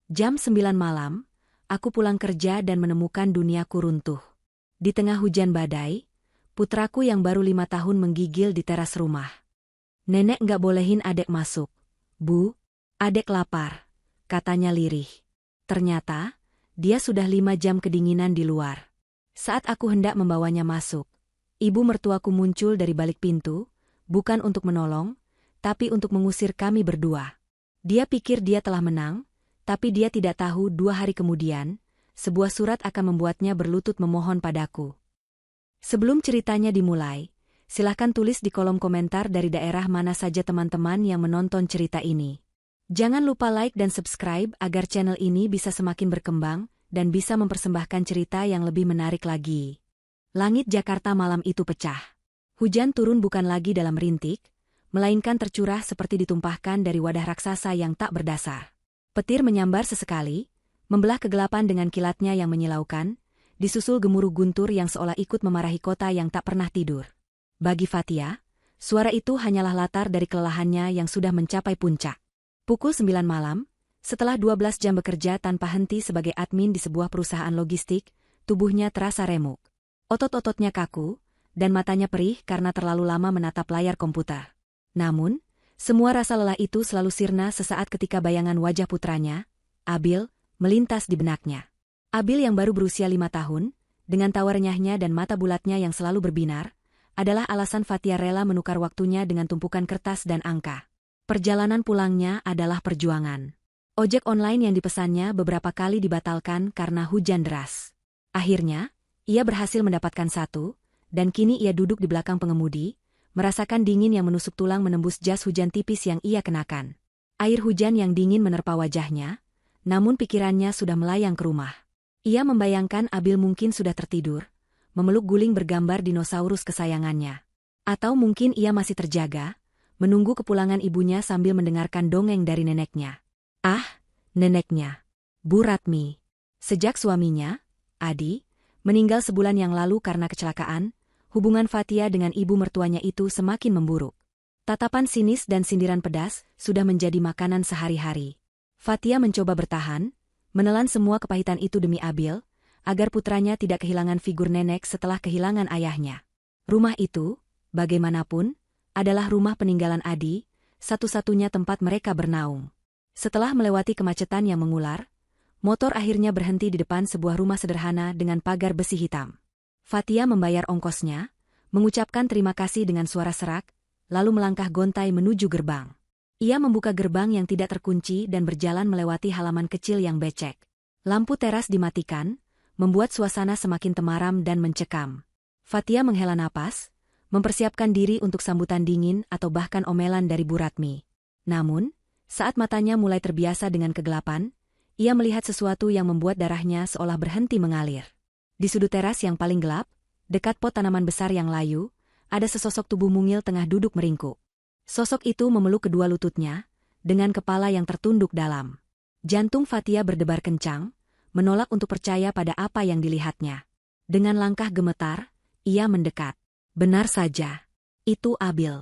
Jam 9 malam, aku pulang kerja dan menemukan duniaku runtuh. Di tengah hujan badai, putraku yang baru 5 tahun menggigil di teras rumah. Nenek nggak bolehin adek masuk. Bu, adek lapar, katanya lirih. Ternyata, dia sudah 5 jam kedinginan di luar. Saat aku hendak membawanya masuk, ibu mertuaku muncul dari balik pintu, bukan untuk menolong, tapi untuk mengusir kami berdua. Dia pikir dia telah menang, tapi dia tidak tahu 2 hari kemudian, sebuah surat akan membuatnya berlutut memohon padaku. Sebelum ceritanya dimulai, silahkan tulis di kolom komentar dari daerah mana saja teman-teman yang menonton cerita ini. Jangan lupa like dan subscribe agar channel ini bisa semakin berkembang dan bisa mempersembahkan cerita yang lebih menarik lagi. Langit Jakarta malam itu pecah. Hujan turun bukan lagi dalam rintik, melainkan tercurah seperti ditumpahkan dari wadah raksasa yang tak berdasar. Petir menyambar sesekali, membelah kegelapan dengan kilatnya yang menyilaukan, disusul gemuruh guntur yang seolah ikut memarahi kota yang tak pernah tidur. Bagi Fatia, suara itu hanyalah latar dari kelelahannya yang sudah mencapai puncak. Pukul 9 malam, setelah 12 jam bekerja tanpa henti sebagai admin di sebuah perusahaan logistik, tubuhnya terasa remuk. Otot-ototnya kaku, dan matanya perih karena terlalu lama menatap layar komputer. Namun, semua rasa lelah itu selalu sirna sesaat ketika bayangan wajah putranya, Abil, melintas di benaknya. Abil yang baru berusia 5 tahun, dengan tawa renyahnya dan mata bulatnya yang selalu berbinar, adalah alasan Fatia rela menukar waktunya dengan tumpukan kertas dan angka. Perjalanan pulangnya adalah perjuangan. Ojek online yang dipesannya beberapa kali dibatalkan karena hujan deras. Akhirnya, ia berhasil mendapatkan satu, dan kini ia duduk di belakang pengemudi, merasakan dingin yang menusuk tulang menembus jas hujan tipis yang ia kenakan. Air hujan yang dingin menerpa wajahnya, namun pikirannya sudah melayang ke rumah. Ia membayangkan Abil mungkin sudah tertidur, memeluk guling bergambar dinosaurus kesayangannya. Atau mungkin ia masih terjaga, menunggu kepulangan ibunya sambil mendengarkan dongeng dari neneknya. Ah, neneknya. Bu Ratmi. Sejak suaminya, Adi, meninggal sebulan yang lalu karena kecelakaan, hubungan Fatia dengan ibu mertuanya itu semakin memburuk. Tatapan sinis dan sindiran pedas sudah menjadi makanan sehari-hari. Fatia mencoba bertahan, menelan semua kepahitan itu demi Abil, agar putranya tidak kehilangan figur nenek setelah kehilangan ayahnya. Rumah itu, bagaimanapun, adalah rumah peninggalan Adi, satu-satunya tempat mereka bernaung. Setelah melewati kemacetan yang mengular, motor akhirnya berhenti di depan sebuah rumah sederhana dengan pagar besi hitam. Fatia membayar ongkosnya, mengucapkan terima kasih dengan suara serak, lalu melangkah gontai menuju gerbang. Ia membuka gerbang yang tidak terkunci dan berjalan melewati halaman kecil yang becek. Lampu teras dimatikan, membuat suasana semakin temaram dan mencekam. Fatia menghela napas, mempersiapkan diri untuk sambutan dingin atau bahkan omelan dari Bu Ratmi. Namun, saat matanya mulai terbiasa dengan kegelapan, ia melihat sesuatu yang membuat darahnya seolah berhenti mengalir. Di sudut teras yang paling gelap, dekat pot tanaman besar yang layu, ada sesosok tubuh mungil tengah duduk meringkuk. Sosok itu memeluk kedua lututnya, dengan kepala yang tertunduk dalam. Jantung Fatia berdebar kencang, menolak untuk percaya pada apa yang dilihatnya. Dengan langkah gemetar, ia mendekat. Benar saja, itu Abil,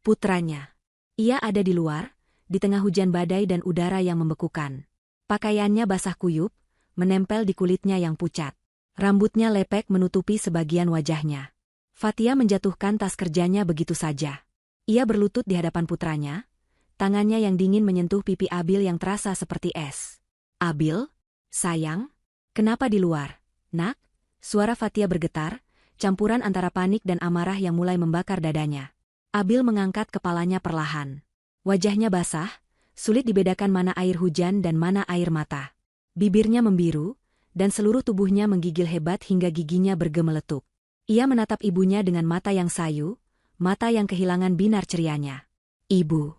putranya. Ia ada di luar, di tengah hujan badai dan udara yang membekukan. Pakaiannya basah kuyup, menempel di kulitnya yang pucat. Rambutnya lepek menutupi sebagian wajahnya. Fatia menjatuhkan tas kerjanya begitu saja. Ia berlutut di hadapan putranya, tangannya yang dingin menyentuh pipi Abil yang terasa seperti es. Abil, sayang, kenapa di luar, nak? Suara Fatia bergetar, campuran antara panik dan amarah yang mulai membakar dadanya. Abil mengangkat kepalanya perlahan. Wajahnya basah, sulit dibedakan mana air hujan dan mana air mata. Bibirnya membiru, dan seluruh tubuhnya menggigil hebat hingga giginya bergemeletup. Ia menatap ibunya dengan mata yang sayu, mata yang kehilangan binar cerianya. Ibu.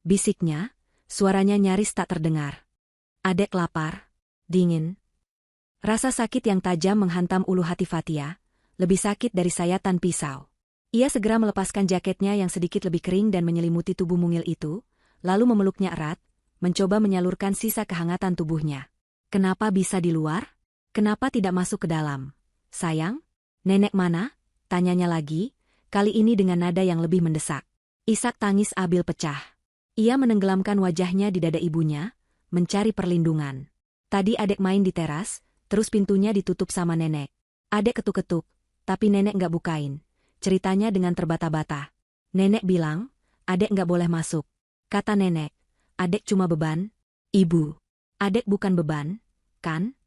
Bisiknya, suaranya nyaris tak terdengar. Adek lapar, dingin. Rasa sakit yang tajam menghantam ulu hati Fatia, lebih sakit dari sayatan pisau. Ia segera melepaskan jaketnya yang sedikit lebih kering dan menyelimuti tubuh mungil itu, lalu memeluknya erat, mencoba menyalurkan sisa kehangatan tubuhnya. Kenapa bisa di luar? Kenapa tidak masuk ke dalam? Sayang, nenek mana? Tanyanya lagi, kali ini dengan nada yang lebih mendesak. Isak tangis Abil pecah. Ia menenggelamkan wajahnya di dada ibunya, mencari perlindungan. Tadi adek main di teras, terus pintunya ditutup sama nenek. Adek ketuk-ketuk, tapi nenek nggak bukain. Ceritanya dengan terbata-bata. Nenek bilang, adek nggak boleh masuk. Kata nenek, adek cuma beban. Ibu, adek bukan beban, kan?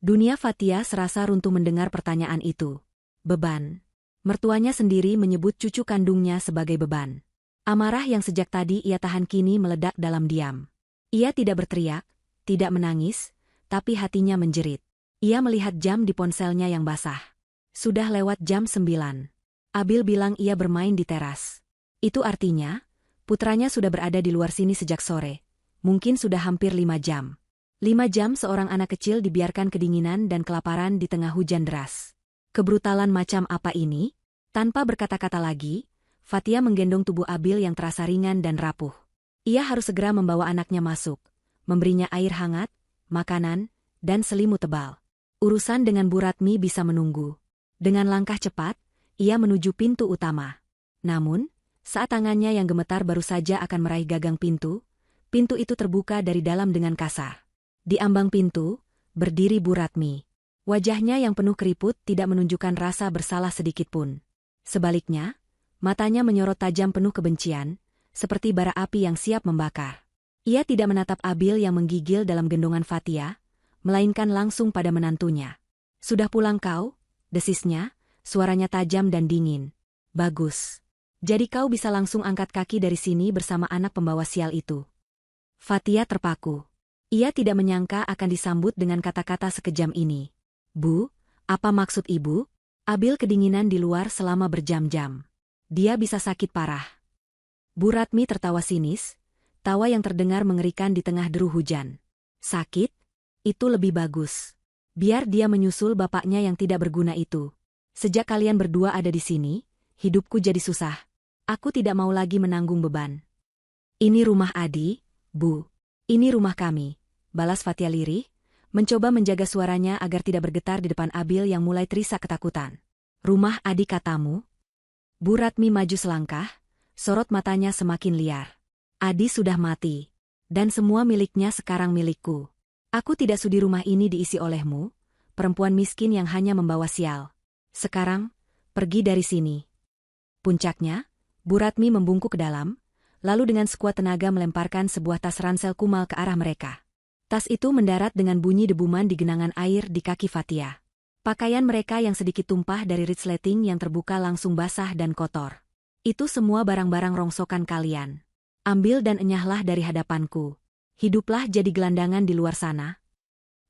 Dunia Fatia serasa runtuh mendengar pertanyaan itu. Beban. Mertuanya sendiri menyebut cucu kandungnya sebagai beban. Amarah yang sejak tadi ia tahan kini meledak dalam diam. Ia tidak berteriak, tidak menangis, tapi hatinya menjerit. Ia melihat jam di ponselnya yang basah. Sudah lewat jam 9. Abil bilang ia bermain di teras. Itu artinya, putranya sudah berada di luar sini sejak sore. Mungkin sudah hampir 5 jam. 5 jam seorang anak kecil dibiarkan kedinginan dan kelaparan di tengah hujan deras. Kebrutalan macam apa ini? Tanpa berkata-kata lagi, Fatia menggendong tubuh Abil yang terasa ringan dan rapuh. Ia harus segera membawa anaknya masuk, memberinya air hangat, makanan, dan selimut tebal. Urusan dengan Bu Ratmi bisa menunggu. Dengan langkah cepat, ia menuju pintu utama. Namun, saat tangannya yang gemetar baru saja akan meraih gagang pintu itu terbuka dari dalam dengan kasar. Di ambang pintu, berdiri Bu Ratmi. Wajahnya yang penuh keriput tidak menunjukkan rasa bersalah sedikitpun. Sebaliknya, matanya menyorot tajam penuh kebencian, seperti bara api yang siap membakar. Ia tidak menatap Abil yang menggigil dalam gendongan Fatia, melainkan langsung pada menantunya. "Sudah pulang kau?" desisnya, suaranya tajam dan dingin. "Bagus. Jadi kau bisa langsung angkat kaki dari sini bersama anak pembawa sial itu." Fatia terpaku. Ia tidak menyangka akan disambut dengan kata-kata sekejam ini. "Bu, apa maksud ibu?" Abil kedinginan di luar selama berjam-jam. Dia bisa sakit parah. Bu Ratmi tertawa sinis, tawa yang terdengar mengerikan di tengah deru hujan. "Sakit? Itu lebih bagus. Biar dia menyusul bapaknya yang tidak berguna itu. Sejak kalian berdua ada di sini, hidupku jadi susah. Aku tidak mau lagi menanggung beban." "Ini rumah Adi, Bu. Ini rumah kami," balas Fatia lirih, mencoba menjaga suaranya agar tidak bergetar di depan Abil yang mulai terisak ketakutan. "Rumah Adi katamu?" Bu Ratmi maju selangkah, sorot matanya semakin liar. "Adi sudah mati. Dan semua miliknya sekarang milikku. Aku tidak sudi rumah ini diisi olehmu, perempuan miskin yang hanya membawa sial. Sekarang, pergi dari sini." Puncaknya, Bu Ratmi membungkuk ke dalam, lalu dengan sekuat tenaga melemparkan sebuah tas ransel kumal ke arah mereka. Tas itu mendarat dengan bunyi debuman di genangan air di kaki Fatia. Pakaian mereka yang sedikit tumpah dari resleting yang terbuka langsung basah dan kotor. "Itu semua barang-barang rongsokan kalian. Ambil dan enyahlah dari hadapanku. Hiduplah jadi gelandangan di luar sana."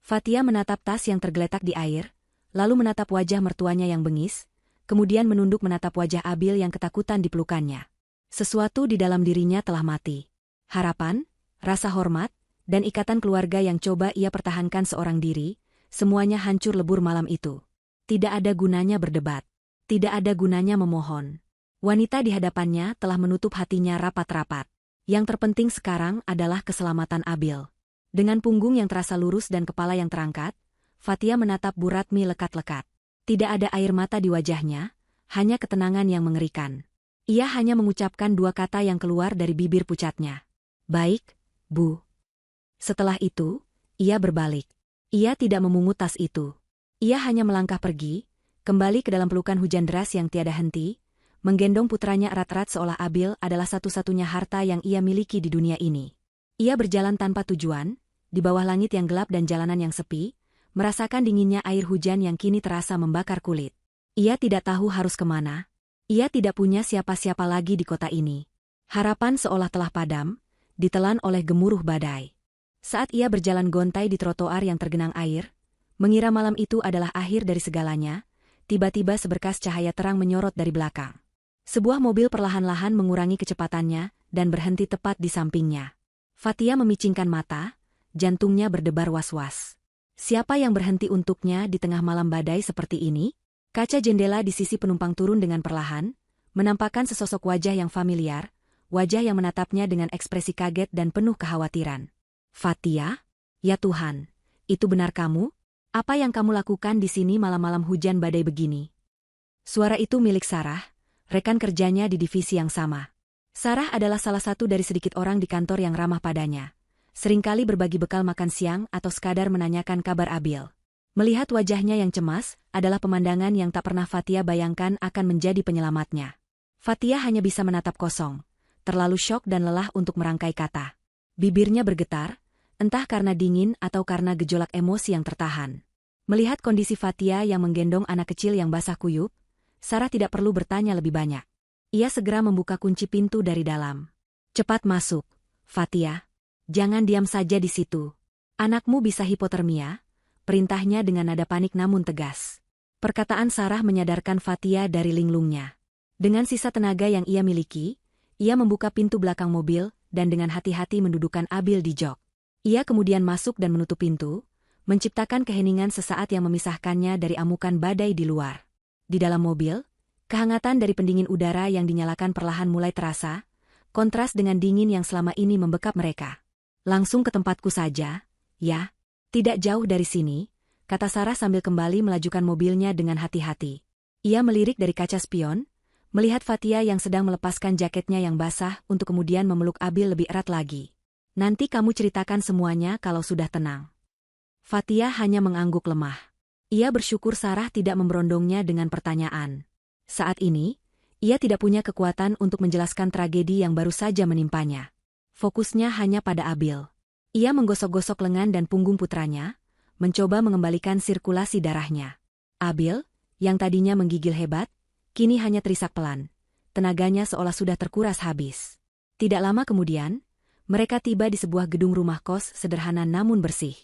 Fatia menatap tas yang tergeletak di air, lalu menatap wajah mertuanya yang bengis, kemudian menunduk menatap wajah Abil yang ketakutan di pelukannya. Sesuatu di dalam dirinya telah mati. Harapan, rasa hormat, dan ikatan keluarga yang coba ia pertahankan seorang diri, semuanya hancur lebur malam itu. Tidak ada gunanya berdebat. Tidak ada gunanya memohon. Wanita di hadapannya telah menutup hatinya rapat-rapat. Yang terpenting sekarang adalah keselamatan Abil. Dengan punggung yang terasa lurus dan kepala yang terangkat, Fatia menatap Bu Ratmi lekat-lekat. Tidak ada air mata di wajahnya, hanya ketenangan yang mengerikan. Ia hanya mengucapkan 2 kata yang keluar dari bibir pucatnya. "Baik, Bu." Setelah itu, ia berbalik. Ia tidak memungut tas itu. Ia hanya melangkah pergi, kembali ke dalam pelukan hujan deras yang tiada henti, menggendong putranya erat-erat seolah Abil adalah satu-satunya harta yang ia miliki di dunia ini. Ia berjalan tanpa tujuan, di bawah langit yang gelap dan jalanan yang sepi, merasakan dinginnya air hujan yang kini terasa membakar kulit. Ia tidak tahu harus kemana. Ia tidak punya siapa-siapa lagi di kota ini. Harapan seolah telah padam, ditelan oleh gemuruh badai. Saat ia berjalan gontai di trotoar yang tergenang air, mengira malam itu adalah akhir dari segalanya, tiba-tiba seberkas cahaya terang menyorot dari belakang. Sebuah mobil perlahan-lahan mengurangi kecepatannya dan berhenti tepat di sampingnya. Fatia memicingkan mata, jantungnya berdebar was-was. Siapa yang berhenti untuknya di tengah malam badai seperti ini? Kaca jendela di sisi penumpang turun dengan perlahan, menampakkan sesosok wajah yang familiar, wajah yang menatapnya dengan ekspresi kaget dan penuh kekhawatiran. "Fatia? Ya Tuhan, itu benar kamu? Apa yang kamu lakukan di sini malam-malam hujan badai begini?" Suara itu milik Sarah, rekan kerjanya di divisi yang sama. Sarah adalah salah satu dari sedikit orang di kantor yang ramah padanya. seringkali berbagi bekal makan siang atau sekadar menanyakan kabar Abil. Melihat wajahnya yang cemas, adalah pemandangan yang tak pernah Fatia bayangkan akan menjadi penyelamatnya. Fatia hanya bisa menatap kosong, terlalu syok dan lelah untuk merangkai kata. Bibirnya bergetar, entah karena dingin atau karena gejolak emosi yang tertahan. Melihat kondisi Fatia yang menggendong anak kecil yang basah kuyup, Sarah tidak perlu bertanya lebih banyak. Ia segera membuka kunci pintu dari dalam. "Cepat masuk, Fatia. Jangan diam saja di situ. Anakmu bisa hipotermia," perintahnya dengan nada panik namun tegas. Perkataan Sarah menyadarkan Fatia dari linglungnya. Dengan sisa tenaga yang ia miliki, ia membuka pintu belakang mobil dan dengan hati-hati mendudukkan Abil di jok. Ia kemudian masuk dan menutup pintu, menciptakan keheningan sesaat yang memisahkannya dari amukan badai di luar. Di dalam mobil, kehangatan dari pendingin udara yang dinyalakan perlahan mulai terasa, kontras dengan dingin yang selama ini membekap mereka. "Langsung ke tempatku saja, ya? Tidak jauh dari sini," kata Sarah sambil kembali melajukan mobilnya dengan hati-hati. Ia melirik dari kaca spion, melihat Fatia yang sedang melepaskan jaketnya yang basah untuk kemudian memeluk Abil lebih erat lagi. "Nanti kamu ceritakan semuanya kalau sudah tenang." Fatia hanya mengangguk lemah. Ia bersyukur Sarah tidak memberondongnya dengan pertanyaan. Saat ini, ia tidak punya kekuatan untuk menjelaskan tragedi yang baru saja menimpanya. Fokusnya hanya pada Abil. Ia menggosok-gosok lengan dan punggung putranya, mencoba mengembalikan sirkulasi darahnya. Abil, yang tadinya menggigil hebat, kini hanya terisak pelan. Tenaganya seolah sudah terkuras habis. Tidak lama kemudian, mereka tiba di sebuah gedung rumah kos sederhana namun bersih.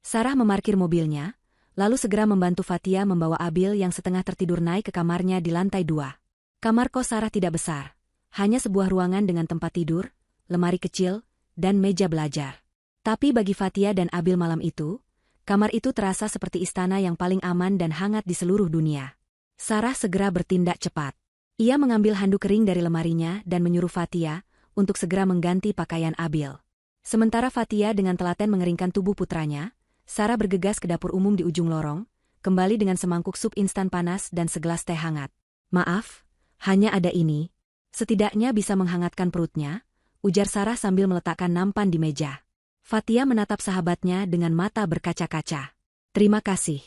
Sarah memarkir mobilnya, lalu segera membantu Fatia membawa Abil yang setengah tertidur naik ke kamarnya di lantai 2. Kamar kos Sarah tidak besar, hanya sebuah ruangan dengan tempat tidur, lemari kecil, dan meja belajar. Tapi bagi Fatia dan Abil malam itu, kamar itu terasa seperti istana yang paling aman dan hangat di seluruh dunia. Sarah segera bertindak cepat. Ia mengambil handuk kering dari lemarinya dan menyuruh Fatia untuk segera mengganti pakaian Abil. Sementara Fatia dengan telaten mengeringkan tubuh putranya, Sarah bergegas ke dapur umum di ujung lorong, kembali dengan semangkuk sup instan panas dan segelas teh hangat. "Maaf, hanya ada ini. Setidaknya bisa menghangatkan perutnya," ujar Sarah sambil meletakkan nampan di meja. Fatia menatap sahabatnya dengan mata berkaca-kaca. "Terima kasih,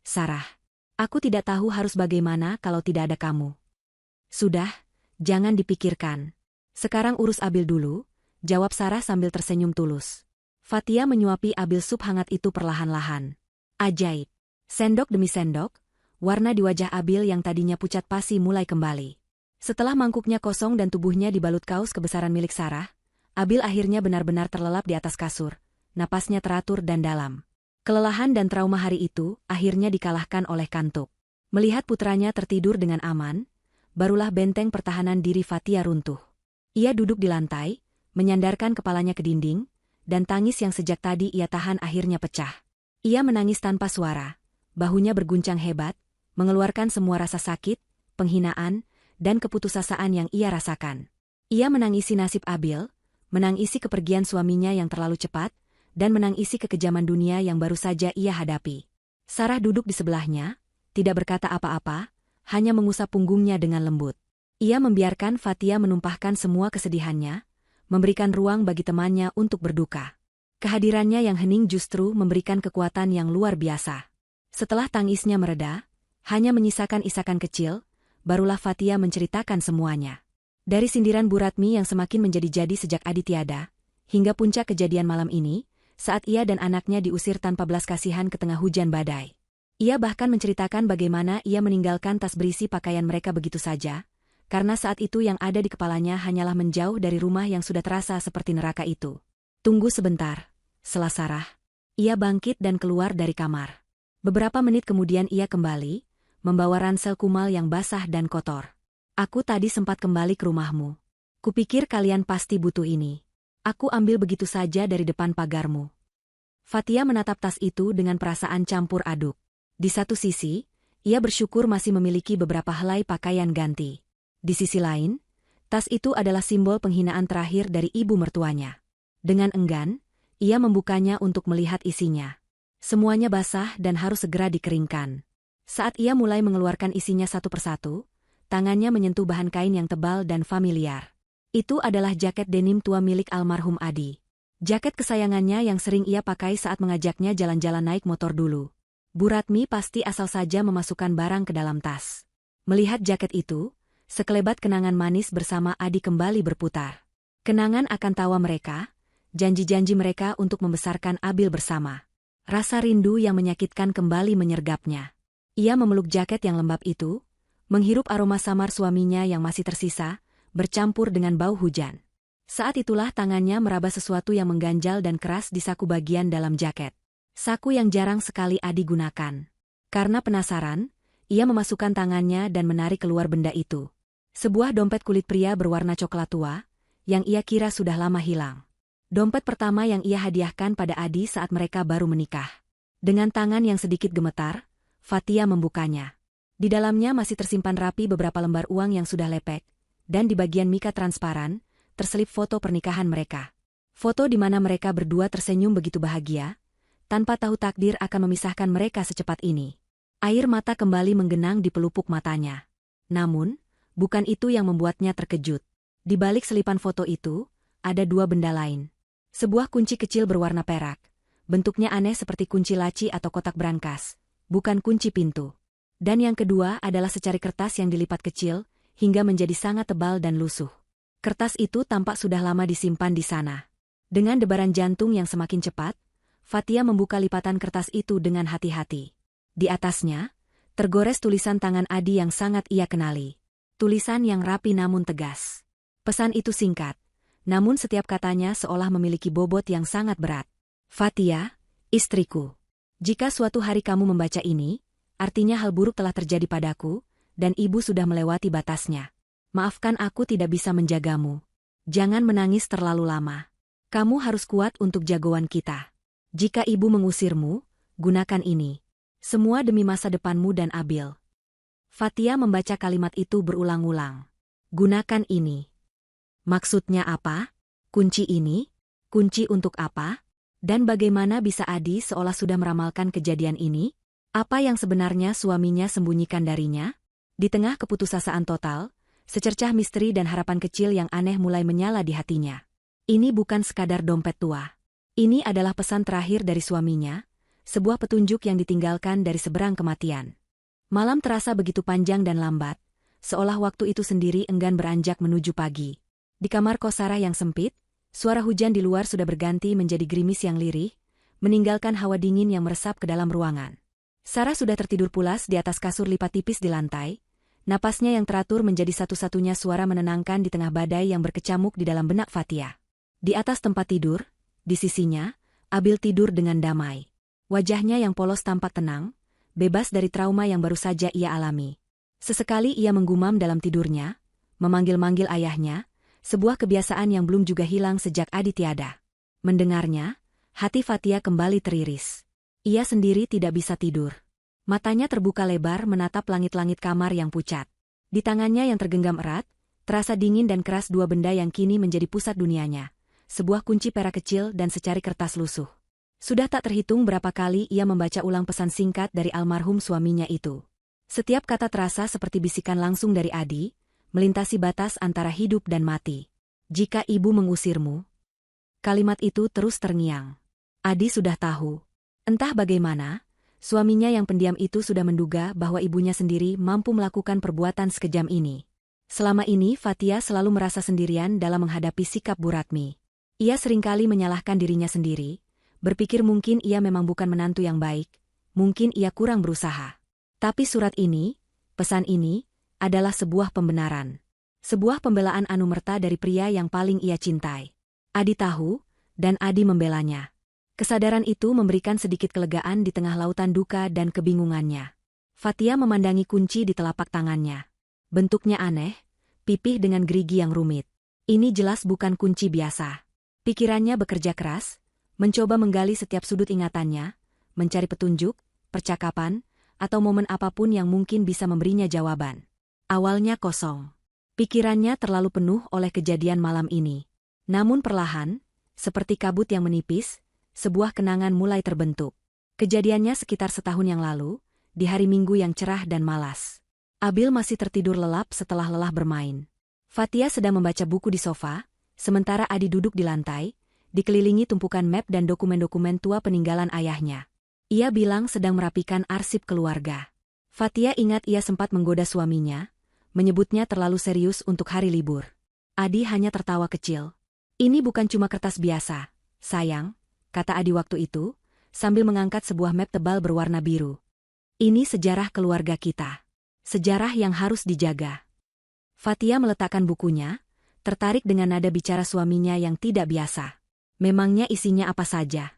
Sarah. Aku tidak tahu harus bagaimana kalau tidak ada kamu." "Sudah, jangan dipikirkan. Sekarang urus Abil dulu," jawab Sarah sambil tersenyum tulus. Fatia menyuapi Abil sup hangat itu perlahan-lahan. Ajaib. Sendok demi sendok, warna di wajah Abil yang tadinya pucat pasi mulai kembali. Setelah mangkuknya kosong dan tubuhnya dibalut kaos kebesaran milik Sarah, Abil akhirnya benar-benar terlelap di atas kasur, napasnya teratur dan dalam. Kelelahan dan trauma hari itu akhirnya dikalahkan oleh kantuk. Melihat putranya tertidur dengan aman, barulah benteng pertahanan diri Fatia runtuh. Ia duduk di lantai, menyandarkan kepalanya ke dinding, dan tangis yang sejak tadi ia tahan akhirnya pecah. Ia menangis tanpa suara, bahunya berguncang hebat, mengeluarkan semua rasa sakit, penghinaan, dan keputusasaan yang ia rasakan. Ia menangisi nasib Abil, menangisi kepergian suaminya yang terlalu cepat, dan menangisi kekejaman dunia yang baru saja ia hadapi. Sarah duduk di sebelahnya, tidak berkata apa-apa, hanya mengusap punggungnya dengan lembut. Ia membiarkan Fatia menumpahkan semua kesedihannya, memberikan ruang bagi temannya untuk berduka. Kehadirannya yang hening justru memberikan kekuatan yang luar biasa. Setelah tangisnya mereda, hanya menyisakan isakan kecil, barulah Fatia menceritakan semuanya. Dari sindiran Bu Ratmi yang semakin menjadi-jadi sejak Adi tiada, hingga puncak kejadian malam ini, saat ia dan anaknya diusir tanpa belas kasihan ke tengah hujan badai. Ia bahkan menceritakan bagaimana ia meninggalkan tas berisi pakaian mereka begitu saja, karena saat itu yang ada di kepalanya hanyalah menjauh dari rumah yang sudah terasa seperti neraka itu. "Tunggu sebentar," sela Sarah. Ia bangkit dan keluar dari kamar. Beberapa menit kemudian ia kembali, membawa ransel kumal yang basah dan kotor. "Aku tadi sempat kembali ke rumahmu. Kupikir kalian pasti butuh ini. Aku ambil begitu saja dari depan pagarmu." Fatia menatap tas itu dengan perasaan campur aduk. Di satu sisi, ia bersyukur masih memiliki beberapa helai pakaian ganti. Di sisi lain, tas itu adalah simbol penghinaan terakhir dari ibu mertuanya. Dengan enggan, ia membukanya untuk melihat isinya. Semuanya basah dan harus segera dikeringkan. Saat ia mulai mengeluarkan isinya satu persatu, tangannya menyentuh bahan kain yang tebal dan familiar. Itu adalah jaket denim tua milik almarhum Adi. Jaket kesayangannya yang sering ia pakai saat mengajaknya jalan-jalan naik motor dulu. Bu Ratmi pasti asal saja memasukkan barang ke dalam tas. Melihat jaket itu, sekelebat kenangan manis bersama Adi kembali berputar. Kenangan akan tawa mereka, janji-janji mereka untuk membesarkan Abil bersama. Rasa rindu yang menyakitkan kembali menyergapnya. Ia memeluk jaket yang lembab itu, menghirup aroma samar suaminya yang masih tersisa, bercampur dengan bau hujan. Saat itulah tangannya meraba sesuatu yang mengganjal dan keras di saku bagian dalam jaket. Saku yang jarang sekali Adi gunakan. Karena penasaran, ia memasukkan tangannya dan menarik keluar benda itu. Sebuah dompet kulit pria berwarna coklat tua, yang ia kira sudah lama hilang. Dompet pertama yang ia hadiahkan pada Adi saat mereka baru menikah. Dengan tangan yang sedikit gemetar, Fatia membukanya. Di dalamnya masih tersimpan rapi beberapa lembar uang yang sudah lepek, dan di bagian mika transparan, terselip foto pernikahan mereka. Foto di mana mereka berdua tersenyum begitu bahagia, tanpa tahu takdir akan memisahkan mereka secepat ini. Air mata kembali menggenang di pelupuk matanya. Namun, bukan itu yang membuatnya terkejut. Di balik selipan foto itu, ada dua benda lain. Sebuah kunci kecil berwarna perak. Bentuknya aneh seperti kunci laci atau kotak brankas, bukan kunci pintu. Dan yang kedua adalah secari kertas yang dilipat kecil, hingga menjadi sangat tebal dan lusuh. Kertas itu tampak sudah lama disimpan di sana. Dengan debaran jantung yang semakin cepat, Fatia membuka lipatan kertas itu dengan hati-hati. Di atasnya, tergores tulisan tangan Adi yang sangat ia kenali. Tulisan yang rapi namun tegas. Pesan itu singkat, namun setiap katanya seolah memiliki bobot yang sangat berat. Fatia, istriku. Jika suatu hari kamu membaca ini, artinya hal buruk telah terjadi padaku, dan ibu sudah melewati batasnya. Maafkan aku tidak bisa menjagamu. Jangan menangis terlalu lama. Kamu harus kuat untuk jagoan kita. Jika ibu mengusirmu, gunakan ini. Semua demi masa depanmu dan Abil. Fatia membaca kalimat itu berulang-ulang. Gunakan ini. Maksudnya apa? Kunci ini? Kunci untuk apa? Dan bagaimana bisa Adi seolah sudah meramalkan kejadian ini? Apa yang sebenarnya suaminya sembunyikan darinya? Di tengah keputusasaan total, secercah misteri dan harapan kecil yang aneh mulai menyala di hatinya. Ini bukan sekadar dompet tua. Ini adalah pesan terakhir dari suaminya, sebuah petunjuk yang ditinggalkan dari seberang kematian. Malam terasa begitu panjang dan lambat, seolah waktu itu sendiri enggan beranjak menuju pagi. Di kamar kos Sarah yang sempit, suara hujan di luar sudah berganti menjadi gerimis yang lirih, meninggalkan hawa dingin yang meresap ke dalam ruangan. Sarah sudah tertidur pulas di atas kasur lipat tipis di lantai. Napasnya yang teratur menjadi satu-satunya suara menenangkan di tengah badai yang berkecamuk di dalam benak Fatia. Di atas tempat tidur, di sisinya, Abil tidur dengan damai. Wajahnya yang polos tampak tenang, bebas dari trauma yang baru saja ia alami. Sesekali ia menggumam dalam tidurnya, memanggil-manggil ayahnya, sebuah kebiasaan yang belum juga hilang sejak Adi tiada. Mendengarnya, hati Fatia kembali teriris. Ia sendiri tidak bisa tidur. Matanya terbuka lebar menatap langit-langit kamar yang pucat. Di tangannya yang tergenggam erat, terasa dingin dan keras dua benda yang kini menjadi pusat dunianya. Sebuah kunci perak kecil dan secari kertas lusuh. Sudah tak terhitung berapa kali ia membaca ulang pesan singkat dari almarhum suaminya itu. Setiap kata terasa seperti bisikan langsung dari Adi, melintasi batas antara hidup dan mati. Jika ibu mengusirmu. Kalimat itu terus terngiang. Adi sudah tahu. Entah bagaimana, suaminya yang pendiam itu sudah menduga bahwa ibunya sendiri mampu melakukan perbuatan sekejam ini. Selama ini Fatia selalu merasa sendirian dalam menghadapi sikap Bu Ratmi. Ia seringkali menyalahkan dirinya sendiri, berpikir mungkin ia memang bukan menantu yang baik, mungkin ia kurang berusaha. Tapi surat ini, pesan ini, adalah sebuah pembenaran. Sebuah pembelaan anumerta dari pria yang paling ia cintai. Adi tahu, dan Adi membelanya. Kesadaran itu memberikan sedikit kelegaan di tengah lautan duka dan kebingungannya. Fatia memandangi kunci di telapak tangannya. Bentuknya aneh, pipih dengan gerigi yang rumit. Ini jelas bukan kunci biasa. Pikirannya bekerja keras, mencoba menggali setiap sudut ingatannya, mencari petunjuk, percakapan, atau momen apapun yang mungkin bisa memberinya jawaban. Awalnya kosong. Pikirannya terlalu penuh oleh kejadian malam ini. Namun perlahan, seperti kabut yang menipis, sebuah kenangan mulai terbentuk. Kejadiannya sekitar setahun yang lalu, di hari Minggu yang cerah dan malas. Abil masih tertidur lelap setelah lelah bermain. Fatia sedang membaca buku di sofa, sementara Adi duduk di lantai, dikelilingi tumpukan map dan dokumen-dokumen tua peninggalan ayahnya. Ia bilang sedang merapikan arsip keluarga. Fatia ingat ia sempat menggoda suaminya, menyebutnya terlalu serius untuk hari libur. Adi hanya tertawa kecil. Ini bukan cuma kertas biasa, sayang, kata Adi waktu itu, sambil mengangkat sebuah map tebal berwarna biru. Ini sejarah keluarga kita. Sejarah yang harus dijaga. Fatia meletakkan bukunya, tertarik dengan nada bicara suaminya yang tidak biasa. Memangnya isinya apa saja?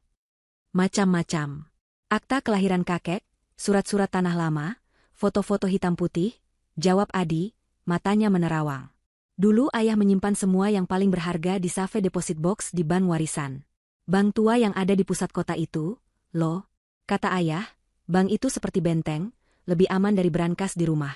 Macam-macam. Akta kelahiran kakek, surat-surat tanah lama, foto-foto hitam putih, jawab Adi, matanya menerawang. Dulu ayah menyimpan semua yang paling berharga di safe deposit box di bank warisan. Bank tua yang ada di pusat kota itu, loh, kata ayah, bank itu seperti benteng, lebih aman dari brankas di rumah.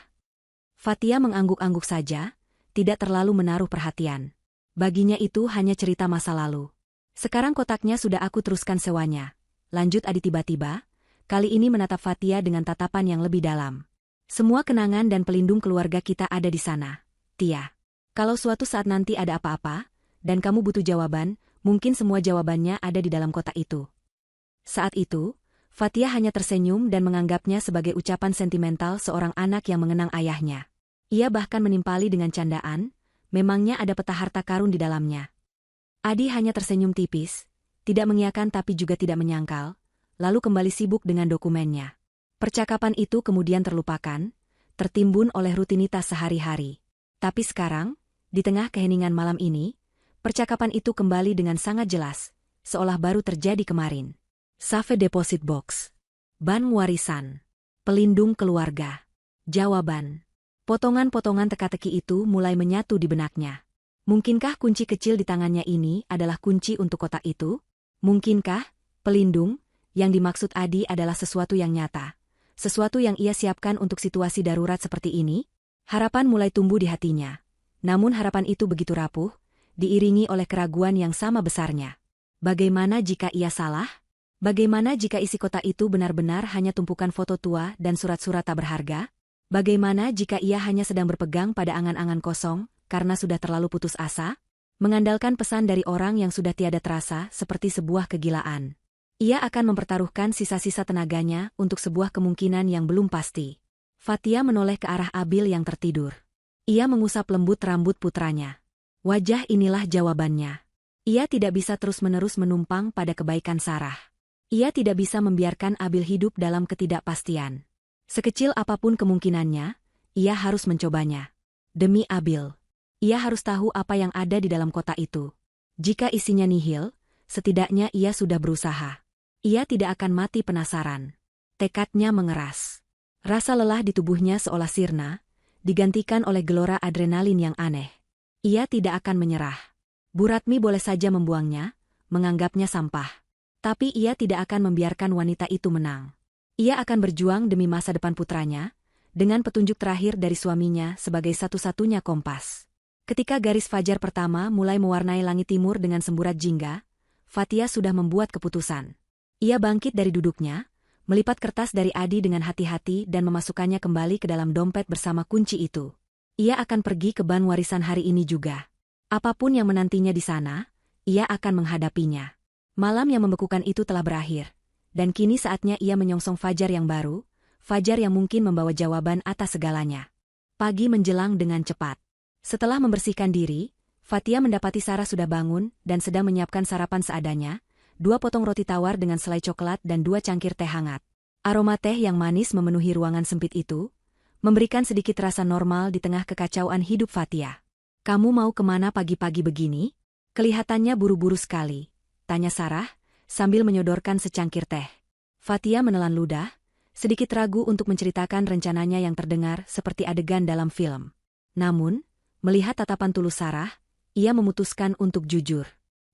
Fatia mengangguk-angguk saja, tidak terlalu menaruh perhatian. Baginya itu hanya cerita masa lalu. Sekarang kotaknya sudah aku teruskan sewanya. Lanjut Adi tiba-tiba, kali ini menatap Fatia dengan tatapan yang lebih dalam. Semua kenangan dan pelindung keluarga kita ada di sana, Tia. Kalau suatu saat nanti ada apa-apa, dan kamu butuh jawaban, mungkin semua jawabannya ada di dalam kotak itu. Saat itu, Fatia hanya tersenyum dan menganggapnya sebagai ucapan sentimental seorang anak yang mengenang ayahnya. Ia bahkan menimpali dengan candaan, memangnya ada peta harta karun di dalamnya. Adi hanya tersenyum tipis, tidak mengiyakan tapi juga tidak menyangkal, lalu kembali sibuk dengan dokumennya. Percakapan itu kemudian terlupakan, tertimbun oleh rutinitas sehari-hari. Tapi sekarang, di tengah keheningan malam ini, percakapan itu kembali dengan sangat jelas, seolah baru terjadi kemarin. Safe deposit box. Bank warisan. Pelindung keluarga. Jawaban. Potongan-potongan teka-teki itu mulai menyatu di benaknya. Mungkinkah kunci kecil di tangannya ini adalah kunci untuk kotak itu? Mungkinkah, pelindung, yang dimaksud Adi adalah sesuatu yang nyata? Sesuatu yang ia siapkan untuk situasi darurat seperti ini? Harapan mulai tumbuh di hatinya. Namun harapan itu begitu rapuh, diiringi oleh keraguan yang sama besarnya. Bagaimana jika ia salah? Bagaimana jika isi kotak itu benar-benar hanya tumpukan foto tua dan surat-surat tak berharga? Bagaimana jika ia hanya sedang berpegang pada angan-angan kosong, karena sudah terlalu putus asa? Mengandalkan pesan dari orang yang sudah tiada terasa seperti sebuah kegilaan. Ia akan mempertaruhkan sisa-sisa tenaganya untuk sebuah kemungkinan yang belum pasti. Fatia menoleh ke arah Abil yang tertidur. Ia mengusap lembut rambut putranya. Wajah inilah jawabannya. Ia tidak bisa terus-menerus menumpang pada kebaikan Sarah. Ia tidak bisa membiarkan Abil hidup dalam ketidakpastian. Sekecil apapun kemungkinannya, ia harus mencobanya. Demi Abil. Ia harus tahu apa yang ada di dalam kotak itu. Jika isinya nihil, setidaknya ia sudah berusaha. Ia tidak akan mati penasaran. Tekadnya mengeras. Rasa lelah di tubuhnya seolah sirna, digantikan oleh gelora adrenalin yang aneh. Ia tidak akan menyerah. Bu Ratmi boleh saja membuangnya, menganggapnya sampah. Tapi ia tidak akan membiarkan wanita itu menang. Ia akan berjuang demi masa depan putranya, dengan petunjuk terakhir dari suaminya sebagai satu-satunya kompas. Ketika garis fajar pertama mulai mewarnai langit timur dengan semburat jingga, Fatia sudah membuat keputusan. Ia bangkit dari duduknya, melipat kertas dari Adi dengan hati-hati dan memasukkannya kembali ke dalam dompet bersama kunci itu. Ia akan pergi ke bank warisan hari ini juga. Apapun yang menantinya di sana, ia akan menghadapinya. Malam yang membekukan itu telah berakhir, dan kini saatnya ia menyongsong fajar yang baru, fajar yang mungkin membawa jawaban atas segalanya. Pagi menjelang dengan cepat. Setelah membersihkan diri, Fatia mendapati Sarah sudah bangun dan sedang menyiapkan sarapan seadanya, 2 potong roti tawar dengan selai coklat dan 2 cangkir teh hangat. Aroma teh yang manis memenuhi ruangan sempit itu, memberikan sedikit rasa normal di tengah kekacauan hidup Fatia. "Kamu mau kemana pagi-pagi begini? Kelihatannya buru-buru sekali," tanya Sarah, sambil menyodorkan secangkir teh. Fatia menelan ludah, sedikit ragu untuk menceritakan rencananya yang terdengar seperti adegan dalam film. Namun, melihat tatapan tulus Sarah, ia memutuskan untuk jujur.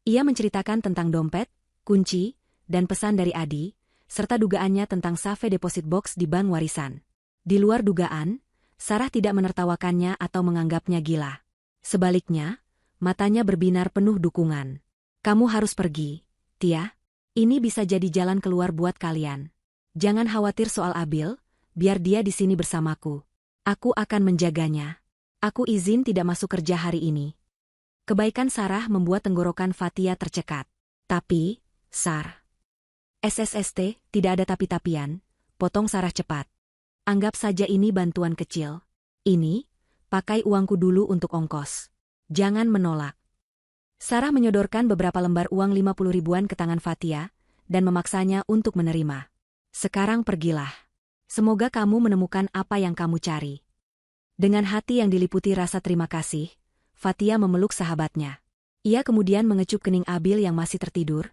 Ia menceritakan tentang dompet, kunci, dan pesan dari Adi, serta dugaannya tentang safe deposit box di bank warisan. Di luar dugaan, Sarah tidak menertawakannya atau menganggapnya gila. Sebaliknya, matanya berbinar penuh dukungan. "Kamu harus pergi, Tia. Ini bisa jadi jalan keluar buat kalian. Jangan khawatir soal Abil, biar dia di sini bersamaku. Aku akan menjaganya. Aku izin tidak masuk kerja hari ini." Kebaikan Sarah membuat tenggorokan Fatia tercekat. Tapi, Sar. SSST, tidak ada tapi-tapian, potong Sarah cepat. Anggap saja ini bantuan kecil. Ini, pakai uangku dulu untuk ongkos. Jangan menolak. Sarah menyodorkan beberapa lembar uang 50 ribuan ke tangan Fatia, dan memaksanya untuk menerima. Sekarang pergilah. Semoga kamu menemukan apa yang kamu cari. Dengan hati yang diliputi rasa terima kasih, Fatia memeluk sahabatnya. Ia kemudian mengecup kening Abil yang masih tertidur,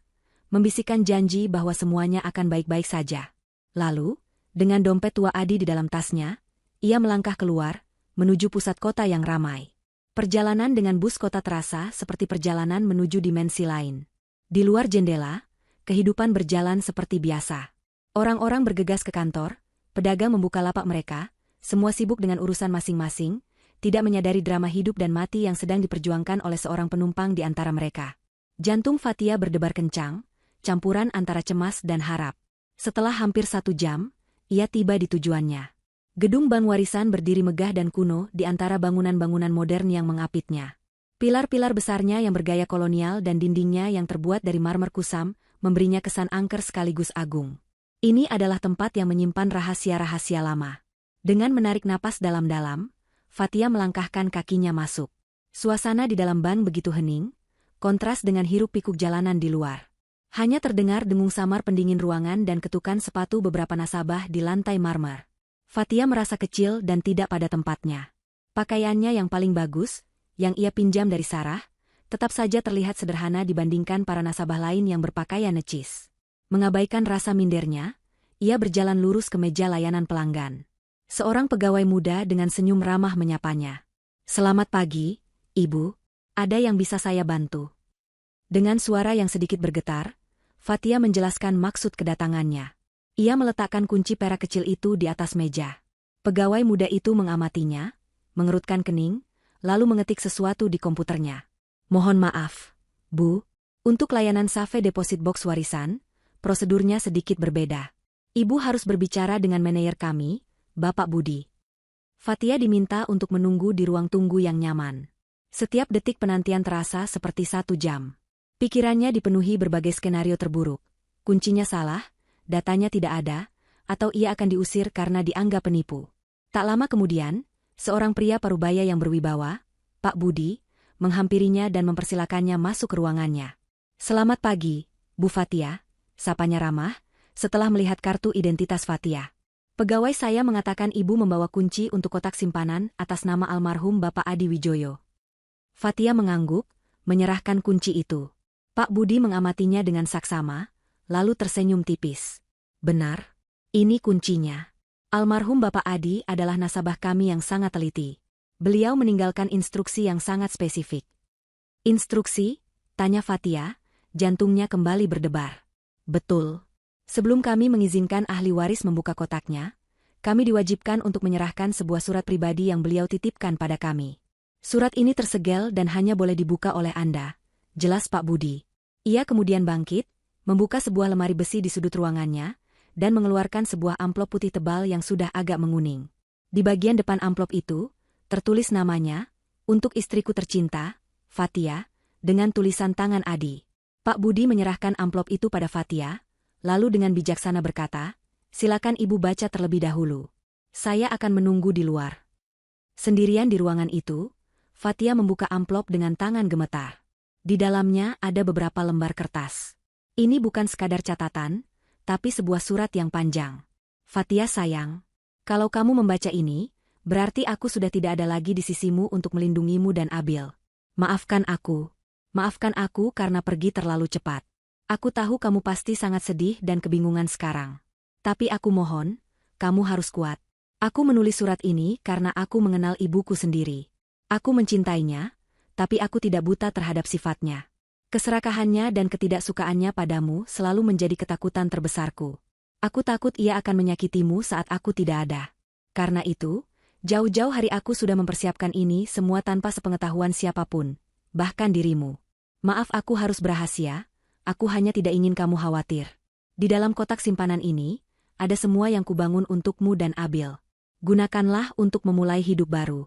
membisikkan janji bahwa semuanya akan baik-baik saja. Lalu, dengan dompet tua Adi di dalam tasnya, ia melangkah keluar, menuju pusat kota yang ramai. Perjalanan dengan bus kota terasa seperti perjalanan menuju dimensi lain. Di luar jendela, kehidupan berjalan seperti biasa. Orang-orang bergegas ke kantor, pedagang membuka lapak mereka, semua sibuk dengan urusan masing-masing, tidak menyadari drama hidup dan mati yang sedang diperjuangkan oleh seorang penumpang di antara mereka. Jantung Fatia berdebar kencang, campuran antara cemas dan harap. Setelah hampir 1 jam, ia tiba di tujuannya. Gedung bank warisan berdiri megah dan kuno di antara bangunan-bangunan modern yang mengapitnya. Pilar-pilar besarnya yang bergaya kolonial dan dindingnya yang terbuat dari marmer kusam memberinya kesan angker sekaligus agung. Ini adalah tempat yang menyimpan rahasia-rahasia lama. Dengan menarik napas dalam-dalam, Fatia melangkahkan kakinya masuk. Suasana di dalam bank begitu hening, kontras dengan hiruk-pikuk jalanan di luar. Hanya terdengar dengung samar pendingin ruangan dan ketukan sepatu beberapa nasabah di lantai marmer. Fatia merasa kecil dan tidak pada tempatnya. Pakaiannya yang paling bagus, yang ia pinjam dari Sarah, tetap saja terlihat sederhana dibandingkan para nasabah lain yang berpakaian necis. Mengabaikan rasa mindernya, ia berjalan lurus ke meja layanan pelanggan. Seorang pegawai muda dengan senyum ramah menyapanya. "Selamat pagi, Ibu. Ada yang bisa saya bantu?" Dengan suara yang sedikit bergetar, Fatia menjelaskan maksud kedatangannya. Ia meletakkan kunci perak kecil itu di atas meja. Pegawai muda itu mengamatinya, mengerutkan kening, lalu mengetik sesuatu di komputernya. "Mohon maaf, Bu. Untuk layanan Safe Deposit Box warisan, prosedurnya sedikit berbeda. Ibu harus berbicara dengan manajer kami, Bapak Budi." Fatia diminta untuk menunggu di ruang tunggu yang nyaman. Setiap detik penantian terasa seperti 1 jam. Pikirannya dipenuhi berbagai skenario terburuk. Kuncinya salah, datanya tidak ada, atau ia akan diusir karena dianggap penipu. Tak lama kemudian, seorang pria parubaya yang berwibawa, Pak Budi, menghampirinya dan mempersilakannya masuk ke ruangannya. "Selamat pagi, Bu Fatia," sapanya ramah, setelah melihat kartu identitas Fatia. "Pegawai saya mengatakan Ibu membawa kunci untuk kotak simpanan atas nama almarhum Bapak Adi Wijoyo." Fatia mengangguk, menyerahkan kunci itu. Pak Budi mengamatinya dengan saksama, lalu tersenyum tipis. "Benar, ini kuncinya. Almarhum Bapak Adi adalah nasabah kami yang sangat teliti. Beliau meninggalkan instruksi yang sangat spesifik." "Instruksi?" tanya Fatia, jantungnya kembali berdebar. "Betul. Sebelum kami mengizinkan ahli waris membuka kotaknya, kami diwajibkan untuk menyerahkan sebuah surat pribadi yang beliau titipkan pada kami. Surat ini tersegel dan hanya boleh dibuka oleh Anda," jelas Pak Budi. Ia kemudian bangkit, membuka sebuah lemari besi di sudut ruangannya, dan mengeluarkan sebuah amplop putih tebal yang sudah agak menguning. Di bagian depan amplop itu, tertulis namanya, "Untuk istriku tercinta, Fatia," dengan tulisan tangan Adi. Pak Budi menyerahkan amplop itu pada Fatia, lalu dengan bijaksana berkata, "Silakan Ibu baca terlebih dahulu. Saya akan menunggu di luar." Sendirian di ruangan itu, Fatia membuka amplop dengan tangan gemetar. Di dalamnya ada beberapa lembar kertas. Ini bukan sekadar catatan, tapi sebuah surat yang panjang. "Fatia sayang, kalau kamu membaca ini, berarti aku sudah tidak ada lagi di sisimu untuk melindungimu dan Abil. Maafkan aku. Maafkan aku karena pergi terlalu cepat. Aku tahu kamu pasti sangat sedih dan kebingungan sekarang. Tapi aku mohon, kamu harus kuat. Aku menulis surat ini karena aku mengenal ibuku sendiri. Aku mencintainya, tapi aku tidak buta terhadap sifatnya. Keserakahannya dan ketidaksukaannya padamu selalu menjadi ketakutan terbesarku. Aku takut ia akan menyakitimu saat aku tidak ada. Karena itu, jauh-jauh hari aku sudah mempersiapkan ini semua tanpa sepengetahuan siapapun, bahkan dirimu. Maaf aku harus berrahasia, aku hanya tidak ingin kamu khawatir. Di dalam kotak simpanan ini, ada semua yang kubangun untukmu dan Abil. Gunakanlah untuk memulai hidup baru.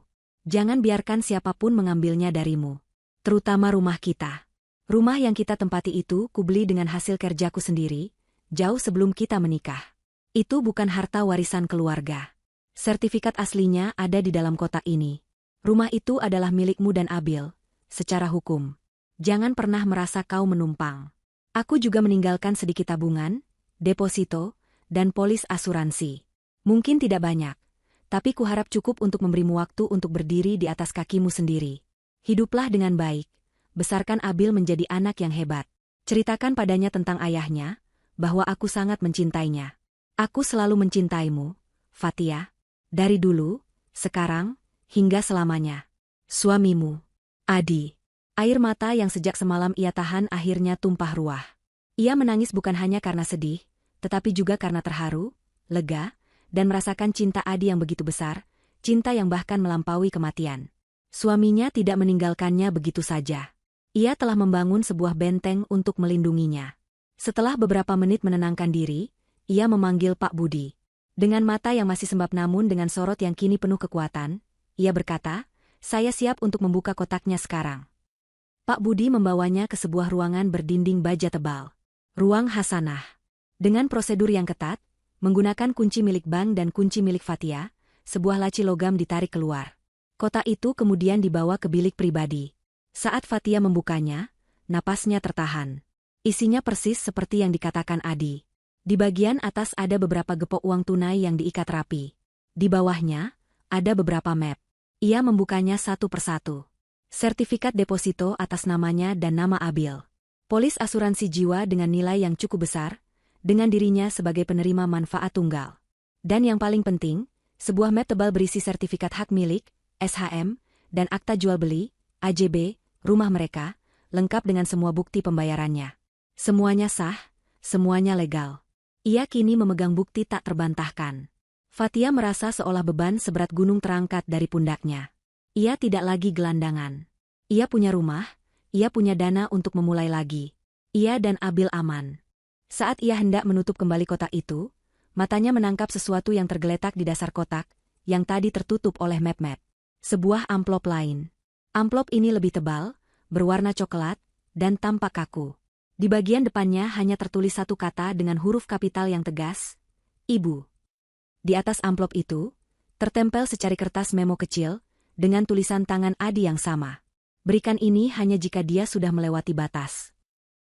Jangan biarkan siapapun mengambilnya darimu. Terutama rumah kita. Rumah yang kita tempati itu kubeli dengan hasil kerjaku sendiri, jauh sebelum kita menikah. Itu bukan harta warisan keluarga. Sertifikat aslinya ada di dalam kotak ini. Rumah itu adalah milikmu dan Abil, secara hukum. Jangan pernah merasa kau menumpang. Aku juga meninggalkan sedikit tabungan, deposito, dan polis asuransi. Mungkin tidak banyak, tapi kuharap cukup untuk memberimu waktu untuk berdiri di atas kakimu sendiri. Hiduplah dengan baik. Besarkan Abil menjadi anak yang hebat. Ceritakan padanya tentang ayahnya, bahwa aku sangat mencintainya. Aku selalu mencintaimu, Fatia. Dari dulu, sekarang, hingga selamanya. Suamimu, Adi. Air mata yang sejak semalam ia tahan akhirnya tumpah ruah. Ia menangis bukan hanya karena sedih, tetapi juga karena terharu, lega, dan merasakan cinta Adi yang begitu besar, cinta yang bahkan melampaui kematian. Suaminya tidak meninggalkannya begitu saja. Ia telah membangun sebuah benteng untuk melindunginya. Setelah beberapa menit menenangkan diri, ia memanggil Pak Budi. Dengan mata yang masih sembab namun dengan sorot yang kini penuh kekuatan, ia berkata, "Saya siap untuk membuka kotaknya sekarang." Pak Budi membawanya ke sebuah ruangan berdinding baja tebal. Ruang Hasanah. Dengan prosedur yang ketat, menggunakan kunci milik bank dan kunci milik Fatia, sebuah laci logam ditarik keluar. Kotak itu kemudian dibawa ke bilik pribadi. Saat Fatia membukanya, napasnya tertahan. Isinya persis seperti yang dikatakan Adi. Di bagian atas ada beberapa gepok uang tunai yang diikat rapi. Di bawahnya, ada beberapa map. Ia membukanya satu persatu. Sertifikat deposito atas namanya dan nama Abil. Polis asuransi jiwa dengan nilai yang cukup besar, dengan dirinya sebagai penerima manfaat tunggal. Dan yang paling penting, sebuah map tebal berisi sertifikat hak milik, SHM, dan akta jual beli, AJB, rumah mereka, lengkap dengan semua bukti pembayarannya. Semuanya sah, semuanya legal. Ia kini memegang bukti tak terbantahkan. Fatia merasa seolah beban seberat gunung terangkat dari pundaknya. Ia tidak lagi gelandangan. Ia punya rumah, ia punya dana untuk memulai lagi. Ia dan Abil aman. Saat ia hendak menutup kembali kotak itu, matanya menangkap sesuatu yang tergeletak di dasar kotak, yang tadi tertutup oleh map-map. Sebuah amplop lain. Amplop ini lebih tebal, berwarna coklat, dan tampak kaku. Di bagian depannya hanya tertulis satu kata dengan huruf kapital yang tegas, Ibu. Di atas amplop itu, tertempel secari kertas memo kecil, dengan tulisan tangan Adi yang sama. Berikan ini hanya jika dia sudah melewati batas.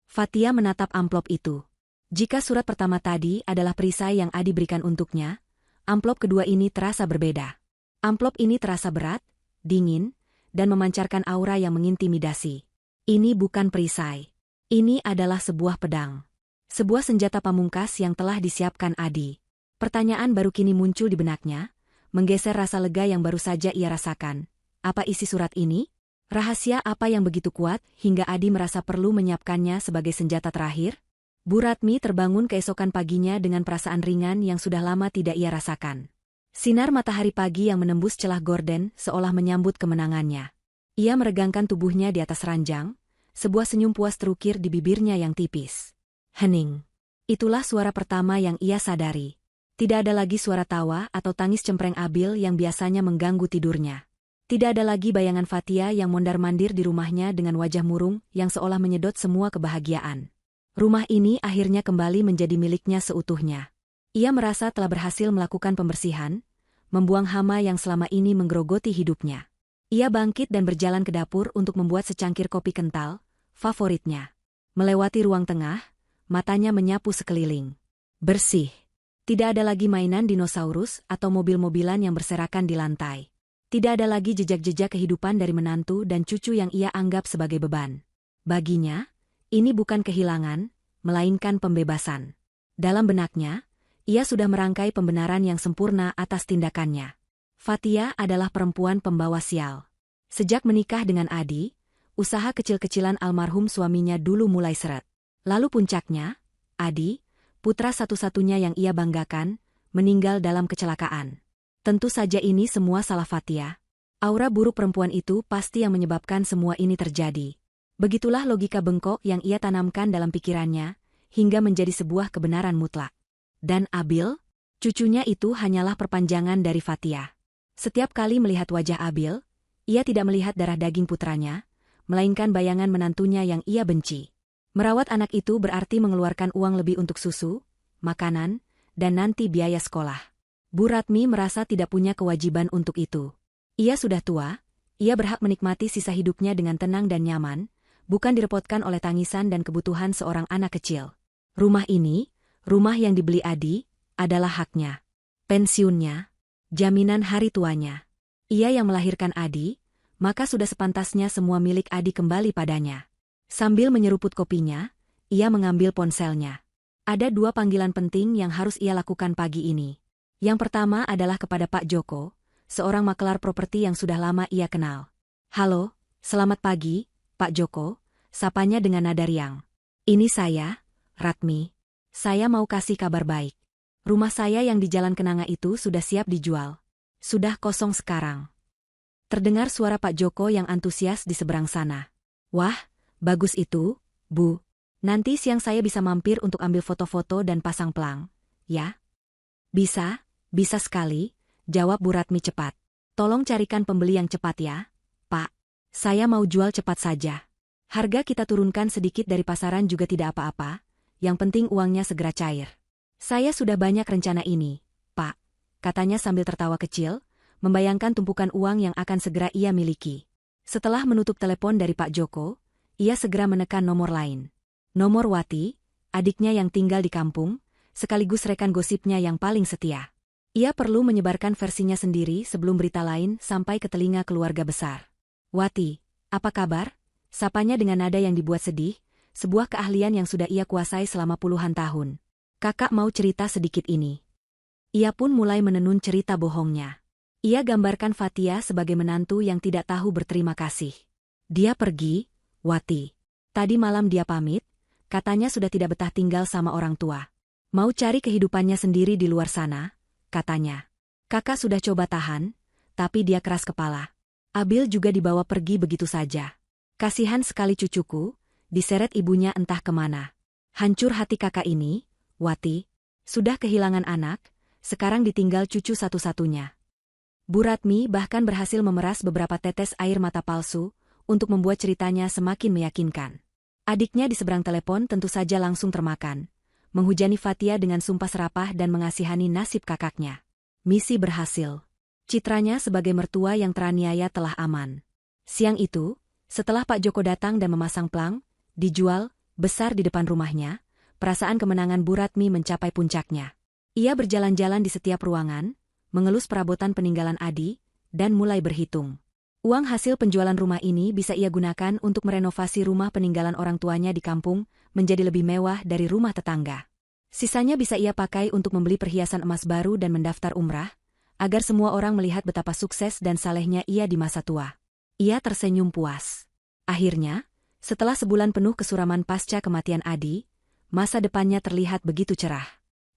Fatia menatap amplop itu. Jika surat pertama tadi adalah perisai yang Adi berikan untuknya, amplop kedua ini terasa berbeda. Amplop ini terasa berat, dingin, dan memancarkan aura yang mengintimidasi. Ini bukan perisai. Ini adalah sebuah pedang. Sebuah senjata pamungkas yang telah disiapkan Adi. Pertanyaan baru kini muncul di benaknya, menggeser rasa lega yang baru saja ia rasakan. Apa isi surat ini? Rahasia apa yang begitu kuat hingga Adi merasa perlu menyiapkannya sebagai senjata terakhir? Bu Ratmi terbangun keesokan paginya dengan perasaan ringan yang sudah lama tidak ia rasakan. Sinar matahari pagi yang menembus celah gorden seolah menyambut kemenangannya. Ia meregangkan tubuhnya di atas ranjang, sebuah senyum puas terukir di bibirnya yang tipis. Hening. Itulah suara pertama yang ia sadari. Tidak ada lagi suara tawa atau tangis cempreng Abil yang biasanya mengganggu tidurnya. Tidak ada lagi bayangan Fatia yang mondar-mandir di rumahnya dengan wajah murung yang seolah menyedot semua kebahagiaan. Rumah ini akhirnya kembali menjadi miliknya seutuhnya. Ia merasa telah berhasil melakukan pembersihan, membuang hama yang selama ini menggerogoti hidupnya. Ia bangkit dan berjalan ke dapur untuk membuat secangkir kopi kental, favoritnya. Melewati ruang tengah, matanya menyapu sekeliling. Bersih. Tidak ada lagi mainan dinosaurus atau mobil-mobilan yang berserakan di lantai. Tidak ada lagi jejak-jejak kehidupan dari menantu dan cucu yang ia anggap sebagai beban. Baginya, ini bukan kehilangan, melainkan pembebasan. Dalam benaknya, ia sudah merangkai pembenaran yang sempurna atas tindakannya. Fatia adalah perempuan pembawa sial. Sejak menikah dengan Adi, usaha kecil-kecilan almarhum suaminya dulu mulai seret. Lalu puncaknya, Adi, putra satu-satunya yang ia banggakan, meninggal dalam kecelakaan. Tentu saja ini semua salah Fatia. Aura buruk perempuan itu pasti yang menyebabkan semua ini terjadi. Begitulah logika bengkok yang ia tanamkan dalam pikirannya, hingga menjadi sebuah kebenaran mutlak. Dan Abil, cucunya itu hanyalah perpanjangan dari Fatia. Setiap kali melihat wajah Abil, ia tidak melihat darah daging putranya, melainkan bayangan menantunya yang ia benci. Merawat anak itu berarti mengeluarkan uang lebih untuk susu, makanan, dan nanti biaya sekolah. Bu Ratmi merasa tidak punya kewajiban untuk itu. Ia sudah tua, ia berhak menikmati sisa hidupnya dengan tenang dan nyaman, bukan direpotkan oleh tangisan dan kebutuhan seorang anak kecil. Rumah ini, rumah yang dibeli Adi, adalah haknya. Pensiunnya, jaminan hari tuanya. Ia yang melahirkan Adi, maka sudah sepantasnya semua milik Adi kembali padanya. Sambil menyeruput kopinya, ia mengambil ponselnya. Ada 2 panggilan penting yang harus ia lakukan pagi ini. Yang pertama adalah kepada Pak Joko, seorang makelar properti yang sudah lama ia kenal. "Halo, selamat pagi, Pak Joko," sapanya dengan nada riang. "Ini saya, Ratmi. Saya mau kasih kabar baik. Rumah saya yang di Jalan Kenanga itu sudah siap dijual. Sudah kosong sekarang." Terdengar suara Pak Joko yang antusias di seberang sana. "Wah, bagus itu, Bu. Nanti siang saya bisa mampir untuk ambil foto-foto dan pasang pelang, ya?" "Bisa, bisa sekali," jawab Bu Ratmi cepat. "Tolong carikan pembeli yang cepat ya, Pak. Saya mau jual cepat saja. Harga kita turunkan sedikit dari pasaran juga tidak apa-apa, yang penting uangnya segera cair." "Saya sudah banyak rencana ini, Pak," katanya sambil tertawa kecil, membayangkan tumpukan uang yang akan segera ia miliki. Setelah menutup telepon dari Pak Joko, ia segera menekan nomor lain. Nomor Wati, adiknya yang tinggal di kampung, sekaligus rekan gosipnya yang paling setia. Ia perlu menyebarkan versinya sendiri sebelum berita lain sampai ke telinga keluarga besar. "Wati, apa kabar?" sapanya dengan nada yang dibuat sedih, sebuah keahlian yang sudah ia kuasai selama puluhan tahun. "Kakak mau cerita sedikit ini." Ia pun mulai menenun cerita bohongnya. Ia gambarkan Fatia sebagai menantu yang tidak tahu berterima kasih. "Dia pergi, Wati. Tadi malam dia pamit, katanya sudah tidak betah tinggal sama orang tua. Mau cari kehidupannya sendiri di luar sana, katanya. Kakak sudah coba tahan, tapi dia keras kepala. Abil juga dibawa pergi begitu saja. Kasihan sekali cucuku, diseret ibunya entah kemana. Hancur hati kakak ini, Wati. Sudah kehilangan anak, sekarang ditinggal cucu satu-satunya." Bu Ratmi bahkan berhasil memeras beberapa tetes air mata palsu untuk membuat ceritanya semakin meyakinkan. Adiknya di seberang telepon tentu saja langsung termakan, menghujani Fatia dengan sumpah serapah dan mengasihani nasib kakaknya. Misi berhasil. Citranya sebagai mertua yang teraniaya telah aman. Siang itu, setelah Pak Joko datang dan memasang pelang, dijual, besar di depan rumahnya, perasaan kemenangan Bu Ratmi mencapai puncaknya. Ia berjalan-jalan di setiap ruangan, mengelus perabotan peninggalan Adi, dan mulai berhitung. Uang hasil penjualan rumah ini bisa ia gunakan untuk merenovasi rumah peninggalan orang tuanya di kampung menjadi lebih mewah dari rumah tetangga. Sisanya bisa ia pakai untuk membeli perhiasan emas baru dan mendaftar umrah, agar semua orang melihat betapa sukses dan salehnya ia di masa tua. Ia tersenyum puas. Akhirnya, setelah sebulan penuh kesuraman pasca kematian Adi, masa depannya terlihat begitu cerah.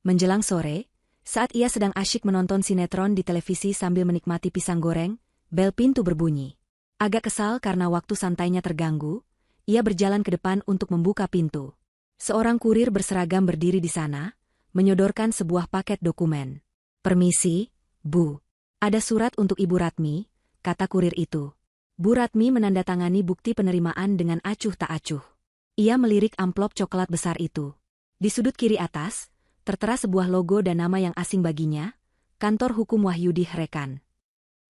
Menjelang sore, saat ia sedang asyik menonton sinetron di televisi sambil menikmati pisang goreng, bel pintu berbunyi. Agak kesal karena waktu santainya terganggu, ia berjalan ke depan untuk membuka pintu. Seorang kurir berseragam berdiri di sana, menyodorkan sebuah paket dokumen. "Permisi, Bu. Ada surat untuk Ibu Ratmi," kata kurir itu. Bu Ratmi menandatangani bukti penerimaan dengan acuh tak acuh. Ia melirik amplop coklat besar itu. Di sudut kiri atas, tertera sebuah logo dan nama yang asing baginya, Kantor Hukum Wahyudi Rekan.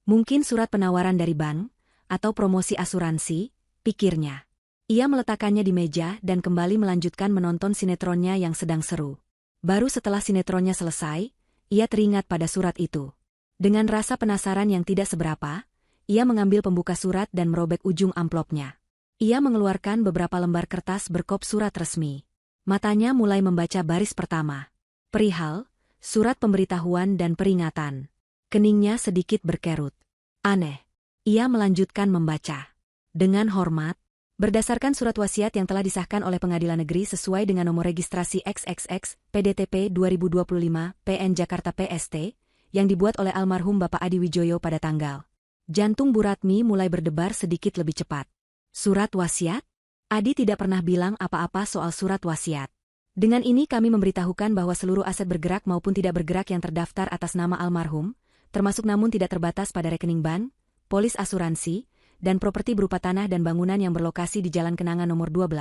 Mungkin surat penawaran dari bank, atau promosi asuransi, pikirnya. Ia meletakkannya di meja dan kembali melanjutkan menonton sinetronnya yang sedang seru. Baru setelah sinetronnya selesai, ia teringat pada surat itu. Dengan rasa penasaran yang tidak seberapa, ia mengambil pembuka surat dan merobek ujung amplopnya. Ia mengeluarkan beberapa lembar kertas berkop surat resmi. Matanya mulai membaca baris pertama. Perihal, surat pemberitahuan dan peringatan. Keningnya sedikit berkerut. Aneh. Ia melanjutkan membaca. Dengan hormat, berdasarkan surat wasiat yang telah disahkan oleh Pengadilan Negeri sesuai dengan nomor registrasi XXX PDTP 2025 PN Jakarta PST, yang dibuat oleh almarhum Bapak Adi Wijoyo pada tanggal. Jantung Bu Ratmi mulai berdebar sedikit lebih cepat. Surat wasiat? Adi tidak pernah bilang apa-apa soal surat wasiat. Dengan ini kami memberitahukan bahwa seluruh aset bergerak maupun tidak bergerak yang terdaftar atas nama almarhum, termasuk namun tidak terbatas pada rekening bank, polis asuransi, dan properti berupa tanah dan bangunan yang berlokasi di Jalan Kenangan nomor 12,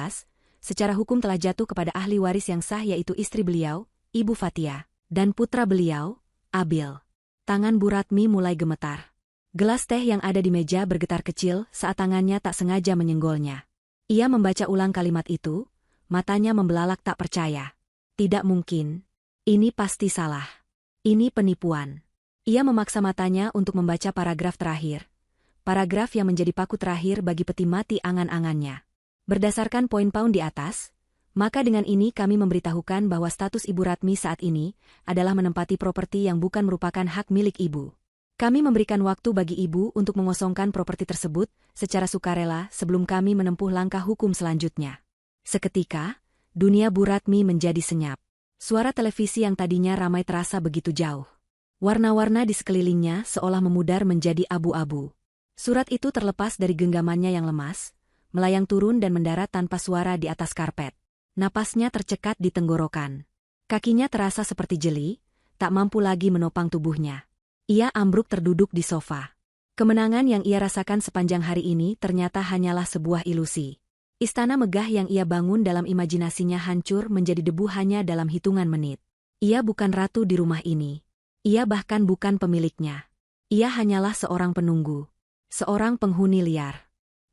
secara hukum telah jatuh kepada ahli waris yang sah yaitu istri beliau, Ibu Fatia, dan putra beliau, Abil. Tangan Bu Ratmi mulai gemetar. Gelas teh yang ada di meja bergetar kecil saat tangannya tak sengaja menyenggolnya. Ia membaca ulang kalimat itu, matanya membelalak tak percaya. Tidak mungkin. Ini pasti salah. Ini penipuan. Ia memaksa matanya untuk membaca paragraf terakhir. Paragraf yang menjadi paku terakhir bagi peti mati angan-angannya. Berdasarkan poin pound di atas, maka dengan ini kami memberitahukan bahwa status Ibu Ratmi saat ini adalah menempati properti yang bukan merupakan hak milik Ibu. Kami memberikan waktu bagi Ibu untuk mengosongkan properti tersebut secara sukarela sebelum kami menempuh langkah hukum selanjutnya. Seketika, dunia Bu Ratmi menjadi senyap. Suara televisi yang tadinya ramai terasa begitu jauh. Warna-warna di sekelilingnya seolah memudar menjadi abu-abu. Surat itu terlepas dari genggamannya yang lemas, melayang turun dan mendarat tanpa suara di atas karpet. Napasnya tercekat di tenggorokan. Kakinya terasa seperti jeli, tak mampu lagi menopang tubuhnya. Ia ambruk terduduk di sofa. Kemenangan yang ia rasakan sepanjang hari ini ternyata hanyalah sebuah ilusi. Istana megah yang ia bangun dalam imajinasinya hancur menjadi debu hanya dalam hitungan menit. Ia bukan ratu di rumah ini. Ia bahkan bukan pemiliknya. Ia hanyalah seorang penunggu. Seorang penghuni liar.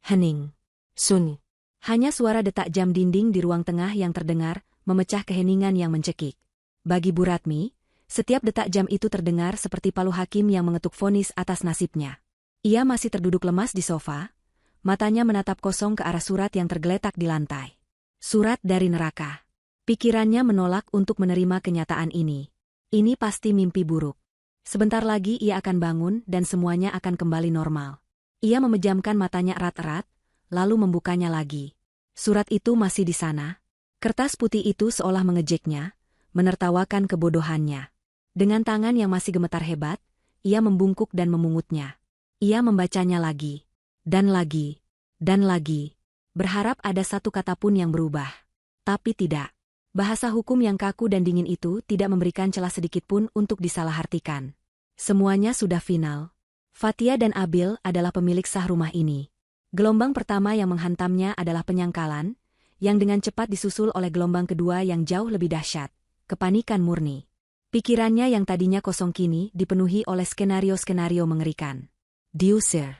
Hening. Sunyi. Hanya suara detak jam dinding di ruang tengah yang terdengar, memecah keheningan yang mencekik. Bagi Bu Ratmi, setiap detak jam itu terdengar seperti palu hakim yang mengetuk vonis atas nasibnya. Ia masih terduduk lemas di sofa, matanya menatap kosong ke arah surat yang tergeletak di lantai. Surat dari neraka. Pikirannya menolak untuk menerima kenyataan ini. Ini pasti mimpi buruk. Sebentar lagi ia akan bangun dan semuanya akan kembali normal. Ia memejamkan matanya erat-erat, lalu membukanya lagi. Surat itu masih di sana. Kertas putih itu seolah mengejeknya, menertawakan kebodohannya. Dengan tangan yang masih gemetar hebat, ia membungkuk dan memungutnya. Ia membacanya lagi. Dan lagi. Dan lagi. Berharap ada satu kata pun yang berubah. Tapi tidak. Bahasa hukum yang kaku dan dingin itu tidak memberikan celah sedikit pun untuk disalahartikan. Semuanya sudah final. Fatia dan Abil adalah pemilik sah rumah ini. Gelombang pertama yang menghantamnya adalah penyangkalan, yang dengan cepat disusul oleh gelombang kedua yang jauh lebih dahsyat, kepanikan murni. Pikirannya yang tadinya kosong kini dipenuhi oleh skenario-skenario mengerikan. Diusir.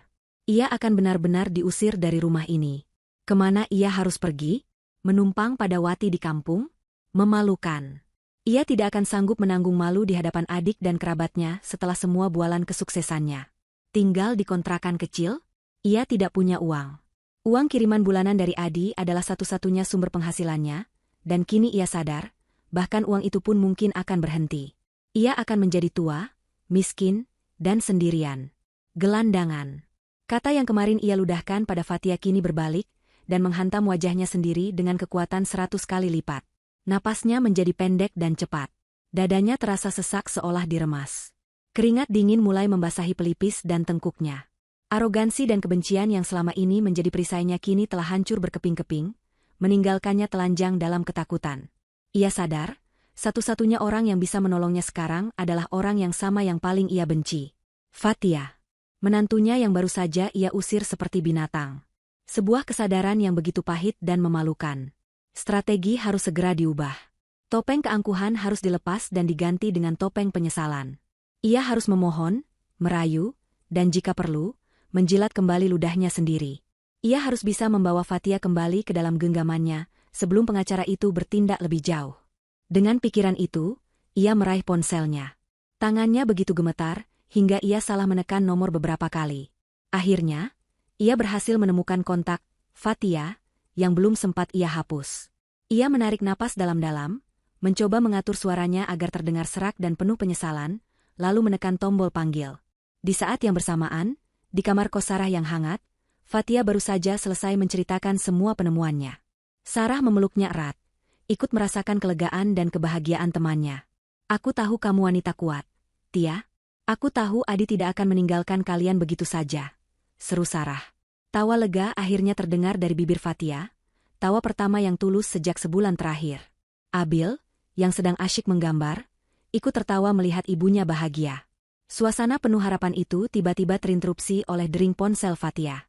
Ia akan benar-benar diusir dari rumah ini. Kemana ia harus pergi? Menumpang pada Wati di kampung? Memalukan. Ia tidak akan sanggup menanggung malu di hadapan adik dan kerabatnya setelah semua bualan kesuksesannya. Tinggal di kontrakan kecil? Ia tidak punya uang. Uang kiriman bulanan dari Adi adalah satu-satunya sumber penghasilannya, dan kini ia sadar, bahkan uang itu pun mungkin akan berhenti. Ia akan menjadi tua, miskin, dan sendirian. Gelandangan. Kata yang kemarin ia ludahkan pada Fatia kini berbalik, dan menghantam wajahnya sendiri dengan kekuatan 100 kali lipat. Napasnya menjadi pendek dan cepat. Dadanya terasa sesak seolah diremas. Keringat dingin mulai membasahi pelipis dan tengkuknya. Arogansi dan kebencian yang selama ini menjadi perisainya kini telah hancur berkeping-keping, meninggalkannya telanjang dalam ketakutan. Ia sadar, satu-satunya orang yang bisa menolongnya sekarang adalah orang yang sama yang paling ia benci. Fatia. Menantunya yang baru saja ia usir seperti binatang. Sebuah kesadaran yang begitu pahit dan memalukan. Strategi harus segera diubah. Topeng keangkuhan harus dilepas dan diganti dengan topeng penyesalan. Ia harus memohon, merayu, dan jika perlu, menjilat kembali ludahnya sendiri. Ia harus bisa membawa Fatia kembali ke dalam genggamannya, sebelum pengacara itu bertindak lebih jauh. Dengan pikiran itu, ia meraih ponselnya. Tangannya begitu gemetar, hingga ia salah menekan nomor beberapa kali. Akhirnya, ia berhasil menemukan kontak Fatia, yang belum sempat ia hapus. Ia menarik napas dalam-dalam, mencoba mengatur suaranya agar terdengar serak dan penuh penyesalan, lalu menekan tombol panggil. Di saat yang bersamaan, di kamar kos Sarah yang hangat, Fatia baru saja selesai menceritakan semua penemuannya. Sarah memeluknya erat, ikut merasakan kelegaan dan kebahagiaan temannya. Aku tahu kamu wanita kuat, Tia. Aku tahu Adi tidak akan meninggalkan kalian begitu saja, seru Sarah. Tawa lega akhirnya terdengar dari bibir Fatia, tawa pertama yang tulus sejak sebulan terakhir. Abil, yang sedang asyik menggambar, ikut tertawa melihat ibunya bahagia. Suasana penuh harapan itu tiba-tiba terinterupsi oleh dering ponsel Fatia.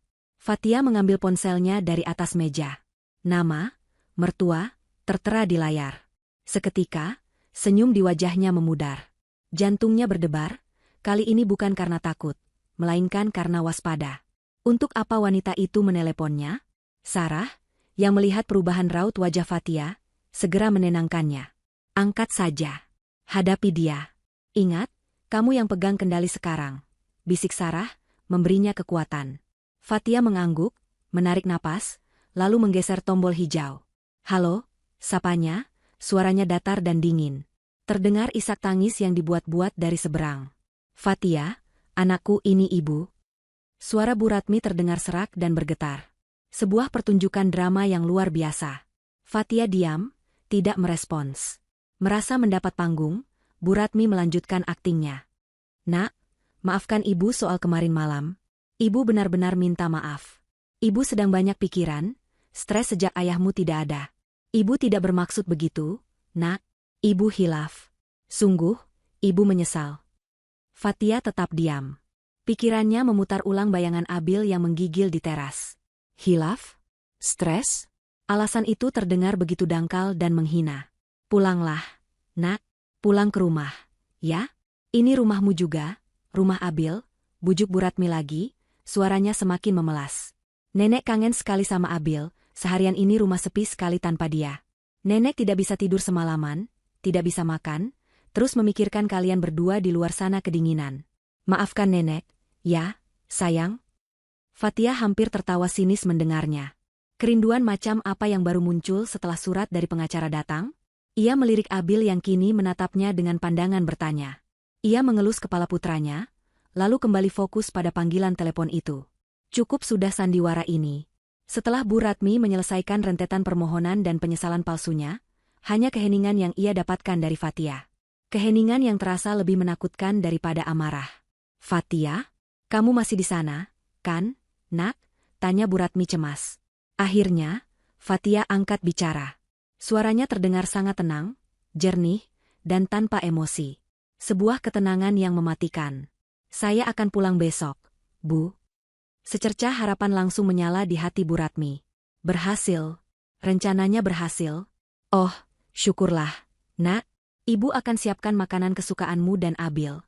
Fatia mengambil ponselnya dari atas meja. Nama, mertua, tertera di layar. Seketika, senyum di wajahnya memudar. Jantungnya berdebar, kali ini bukan karena takut, melainkan karena waspada. Untuk apa wanita itu meneleponnya? Sarah, yang melihat perubahan raut wajah Fatia, segera menenangkannya. Angkat saja. Hadapi dia. Ingat, kamu yang pegang kendali sekarang. Bisik Sarah, memberinya kekuatan. Fatia mengangguk, menarik napas, lalu menggeser tombol hijau. Halo, sapanya, suaranya datar dan dingin. Terdengar isak tangis yang dibuat-buat dari seberang. Fatia, anakku ini ibu. Suara Bu Ratmi terdengar serak dan bergetar. Sebuah pertunjukan drama yang luar biasa. Fatia diam, tidak merespons. Merasa mendapat panggung, Bu Ratmi melanjutkan aktingnya. Nak, maafkan ibu soal kemarin malam. Ibu benar-benar minta maaf. Ibu sedang banyak pikiran, stres sejak ayahmu tidak ada. Ibu tidak bermaksud begitu, nak. Ibu hilaf. Sungguh, ibu menyesal. Fatia tetap diam. Pikirannya memutar ulang bayangan Abil yang menggigil di teras. Hilaf? Stres? Alasan itu terdengar begitu dangkal dan menghina. Pulanglah, nak. Pulang ke rumah. Ya? Ini rumahmu juga, rumah Abil, bujuk Bu Ratmi lagi, suaranya semakin memelas. Nenek kangen sekali sama Abil, seharian ini rumah sepi sekali tanpa dia. Nenek tidak bisa tidur semalaman, tidak bisa makan, terus memikirkan kalian berdua di luar sana kedinginan. Maafkan nenek, ya, sayang. Fatia hampir tertawa sinis mendengarnya. Kerinduan macam apa yang baru muncul setelah surat dari pengacara datang? Ia melirik Abil yang kini menatapnya dengan pandangan bertanya. Ia mengelus kepala putranya, lalu kembali fokus pada panggilan telepon itu. Cukup sudah sandiwara ini. Setelah Bu Ratmi menyelesaikan rentetan permohonan dan penyesalan palsunya, hanya keheningan yang ia dapatkan dari Fatia. Keheningan yang terasa lebih menakutkan daripada amarah. Fatia, kamu masih di sana, kan, nak? Tanya Bu Ratmi cemas. Akhirnya, Fatia angkat bicara. Suaranya terdengar sangat tenang, jernih, dan tanpa emosi. Sebuah ketenangan yang mematikan. Saya akan pulang besok, Bu. Secercah harapan langsung menyala di hati Bu Ratmi. Berhasil. Rencananya berhasil. Oh, syukurlah, nak. Ibu akan siapkan makanan kesukaanmu dan Abil.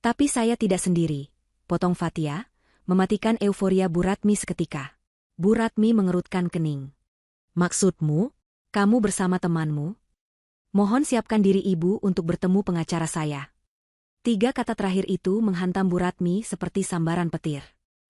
Tapi saya tidak sendiri, potong Fatia, mematikan euforia Bu Ratmi seketika. Bu Ratmi mengerutkan kening. Maksudmu? Kamu bersama temanmu? Mohon siapkan diri ibu untuk bertemu pengacara saya. 3 kata terakhir itu menghantam Bu Ratmi seperti sambaran petir.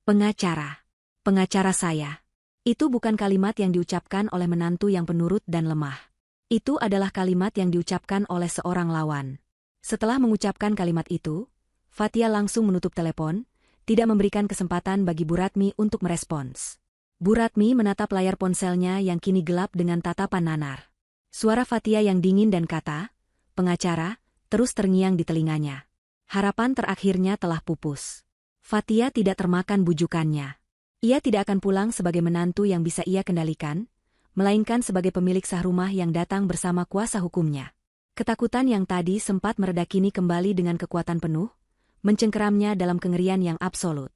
Pengacara. Pengacara saya. Itu bukan kalimat yang diucapkan oleh menantu yang penurut dan lemah. Itu adalah kalimat yang diucapkan oleh seorang lawan. Setelah mengucapkan kalimat itu, Fatia langsung menutup telepon, tidak memberikan kesempatan bagi Bu Ratmi untuk merespons. Bu Ratmi menatap layar ponselnya yang kini gelap dengan tatapan nanar. Suara Fatia yang dingin dan kata, pengacara, terus terngiang di telinganya. Harapan terakhirnya telah pupus. Fatia tidak termakan bujukannya. Ia tidak akan pulang sebagai menantu yang bisa ia kendalikan, melainkan sebagai pemilik sah rumah yang datang bersama kuasa hukumnya. Ketakutan yang tadi sempat mereda kini kembali dengan kekuatan penuh, mencengkeramnya dalam kengerian yang absolut.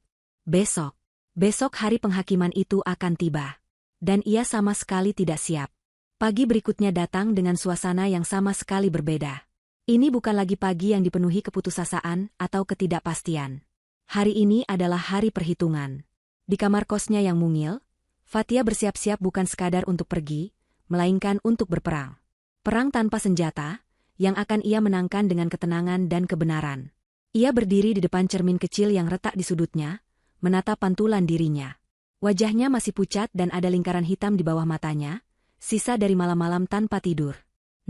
Besok hari penghakiman itu akan tiba. Dan ia sama sekali tidak siap. Pagi berikutnya datang dengan suasana yang sama sekali berbeda. Ini bukan lagi pagi yang dipenuhi keputusasaan atau ketidakpastian. Hari ini adalah hari perhitungan. Di kamar kosnya yang mungil, Fatia bersiap-siap bukan sekadar untuk pergi, melainkan untuk berperang. Perang tanpa senjata, yang akan ia menangkan dengan ketenangan dan kebenaran. Ia berdiri di depan cermin kecil yang retak di sudutnya, menatap pantulan dirinya. Wajahnya masih pucat dan ada lingkaran hitam di bawah matanya, sisa dari malam-malam tanpa tidur.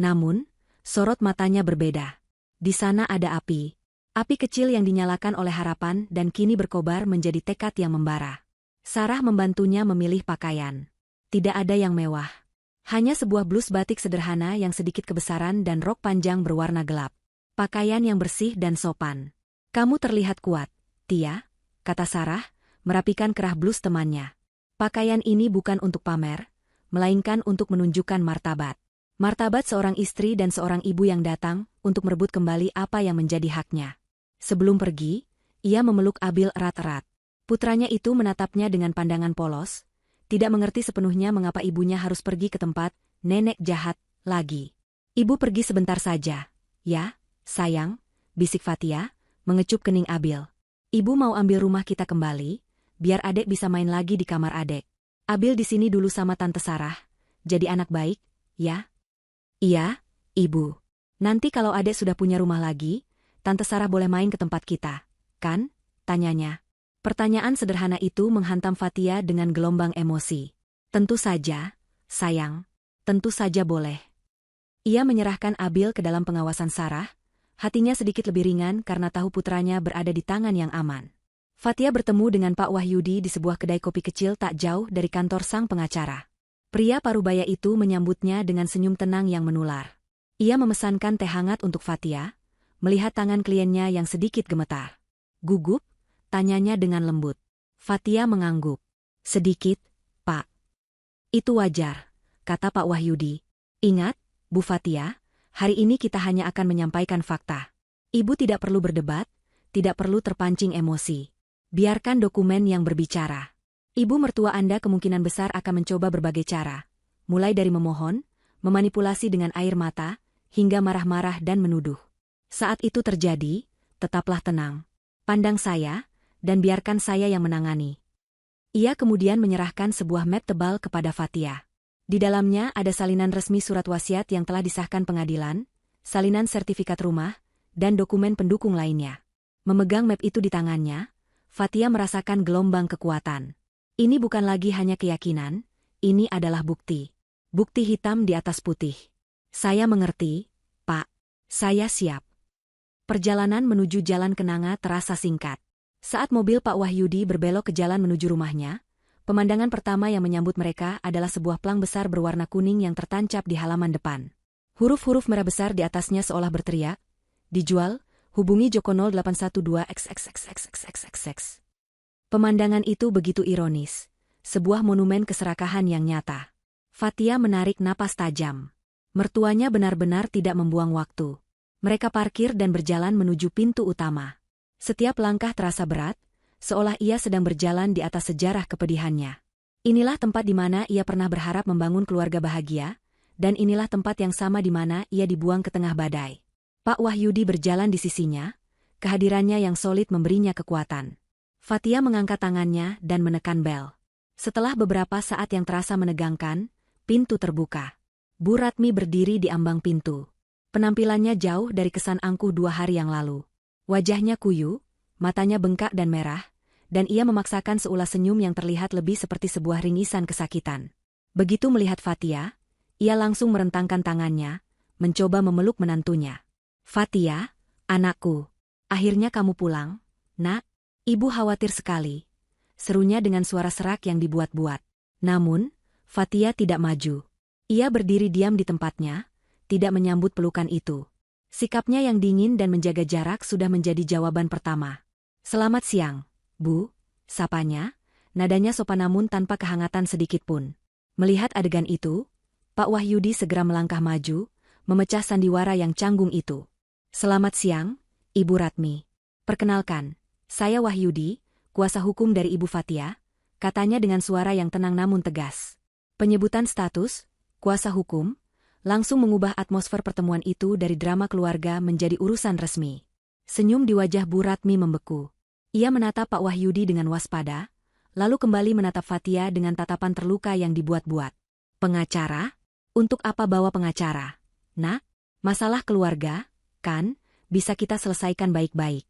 Namun, sorot matanya berbeda. Di sana ada api. Api kecil yang dinyalakan oleh harapan dan kini berkobar menjadi tekad yang membara. Sarah membantunya memilih pakaian. Tidak ada yang mewah. Hanya sebuah blus batik sederhana yang sedikit kebesaran dan rok panjang berwarna gelap. Pakaian yang bersih dan sopan. Kamu terlihat kuat, Tia, kata Sarah, merapikan kerah blus temannya. Pakaian ini bukan untuk pamer, melainkan untuk menunjukkan martabat. Martabat seorang istri dan seorang ibu yang datang untuk merebut kembali apa yang menjadi haknya. Sebelum pergi, ia memeluk Abil erat-erat. Putranya itu menatapnya dengan pandangan polos, tidak mengerti sepenuhnya mengapa ibunya harus pergi ke tempat nenek jahat lagi. Ibu pergi sebentar saja. Ya, sayang, bisik Fatia, mengecup kening Abil. Ibu mau ambil rumah kita kembali, biar adek bisa main lagi di kamar adek. Abil di sini dulu sama Tante Sarah, jadi anak baik, ya? Iya, Ibu. Nanti kalau adek sudah punya rumah lagi, Tante Sarah boleh main ke tempat kita, kan? Tanyanya. Pertanyaan sederhana itu menghantam Fatia dengan gelombang emosi. Tentu saja, sayang. Tentu saja boleh. Ia menyerahkan Abil ke dalam pengawasan Sarah, hatinya sedikit lebih ringan karena tahu putranya berada di tangan yang aman. Fatia bertemu dengan Pak Wahyudi di sebuah kedai kopi kecil tak jauh dari kantor sang pengacara. Pria parubaya itu menyambutnya dengan senyum tenang yang menular. Ia memesankan teh hangat untuk Fatia, melihat tangan kliennya yang sedikit gemetar. Gugup? Tanyanya dengan lembut. Fatia mengangguk. Sedikit, Pak. Itu wajar, kata Pak Wahyudi. Ingat, Bu Fatia, hari ini kita hanya akan menyampaikan fakta. Ibu tidak perlu berdebat, tidak perlu terpancing emosi. Biarkan dokumen yang berbicara. Ibu mertua Anda kemungkinan besar akan mencoba berbagai cara, mulai dari memohon, memanipulasi dengan air mata, hingga marah-marah dan menuduh. Saat itu terjadi, tetaplah tenang. Pandang saya, dan biarkan saya yang menangani. Ia kemudian menyerahkan sebuah map tebal kepada Fatia. Di dalamnya ada salinan resmi surat wasiat yang telah disahkan pengadilan, salinan sertifikat rumah, dan dokumen pendukung lainnya. Memegang map itu di tangannya, Fatia merasakan gelombang kekuatan. Ini bukan lagi hanya keyakinan, ini adalah bukti. Bukti hitam di atas putih. Saya mengerti, Pak. Saya siap. Perjalanan menuju Jalan Kenanga terasa singkat. Saat mobil Pak Wahyudi berbelok ke jalan menuju rumahnya, pemandangan pertama yang menyambut mereka adalah sebuah plang besar berwarna kuning yang tertancap di halaman depan. Huruf-huruf merah besar di atasnya seolah berteriak, "Dijual, hubungi Joko 0812XXXXXXX." Pemandangan itu begitu ironis, sebuah monumen keserakahan yang nyata. Fatia menarik napas tajam. Mertuanya benar-benar tidak membuang waktu. Mereka parkir dan berjalan menuju pintu utama. Setiap langkah terasa berat, seolah ia sedang berjalan di atas sejarah kepedihannya. Inilah tempat di mana ia pernah berharap membangun keluarga bahagia, dan inilah tempat yang sama di mana ia dibuang ke tengah badai. Pak Wahyudi berjalan di sisinya, kehadirannya yang solid memberinya kekuatan. Fatia mengangkat tangannya dan menekan bel. Setelah beberapa saat yang terasa menegangkan, pintu terbuka. Bu Ratmi berdiri di ambang pintu. Penampilannya jauh dari kesan angkuh 2 hari yang lalu. Wajahnya kuyu, matanya bengkak dan merah, dan ia memaksakan seulas senyum yang terlihat lebih seperti sebuah ringisan kesakitan. Begitu melihat Fatia, ia langsung merentangkan tangannya, mencoba memeluk menantunya. "Fatia, anakku, akhirnya kamu pulang, Nak? Ibu khawatir sekali," serunya dengan suara serak yang dibuat-buat. Namun, Fatia tidak maju. Ia berdiri diam di tempatnya, tidak menyambut pelukan itu. Sikapnya yang dingin dan menjaga jarak sudah menjadi jawaban pertama. "Selamat siang, Bu," sapanya, nadanya sopan namun tanpa kehangatan sedikitpun. Melihat adegan itu, Pak Wahyudi segera melangkah maju, memecah sandiwara yang canggung itu. "Selamat siang, Ibu Ratmi. Perkenalkan, saya Wahyudi, kuasa hukum dari Ibu Fatia," katanya dengan suara yang tenang namun tegas. Penyebutan status, kuasa hukum, langsung mengubah atmosfer pertemuan itu dari drama keluarga menjadi urusan resmi. Senyum di wajah Bu Ratmi membeku. Ia menatap Pak Wahyudi dengan waspada, lalu kembali menatap Fatia dengan tatapan terluka yang dibuat-buat. "Pengacara? Untuk apa bawa pengacara? Nak, masalah keluarga, kan, bisa kita selesaikan baik-baik.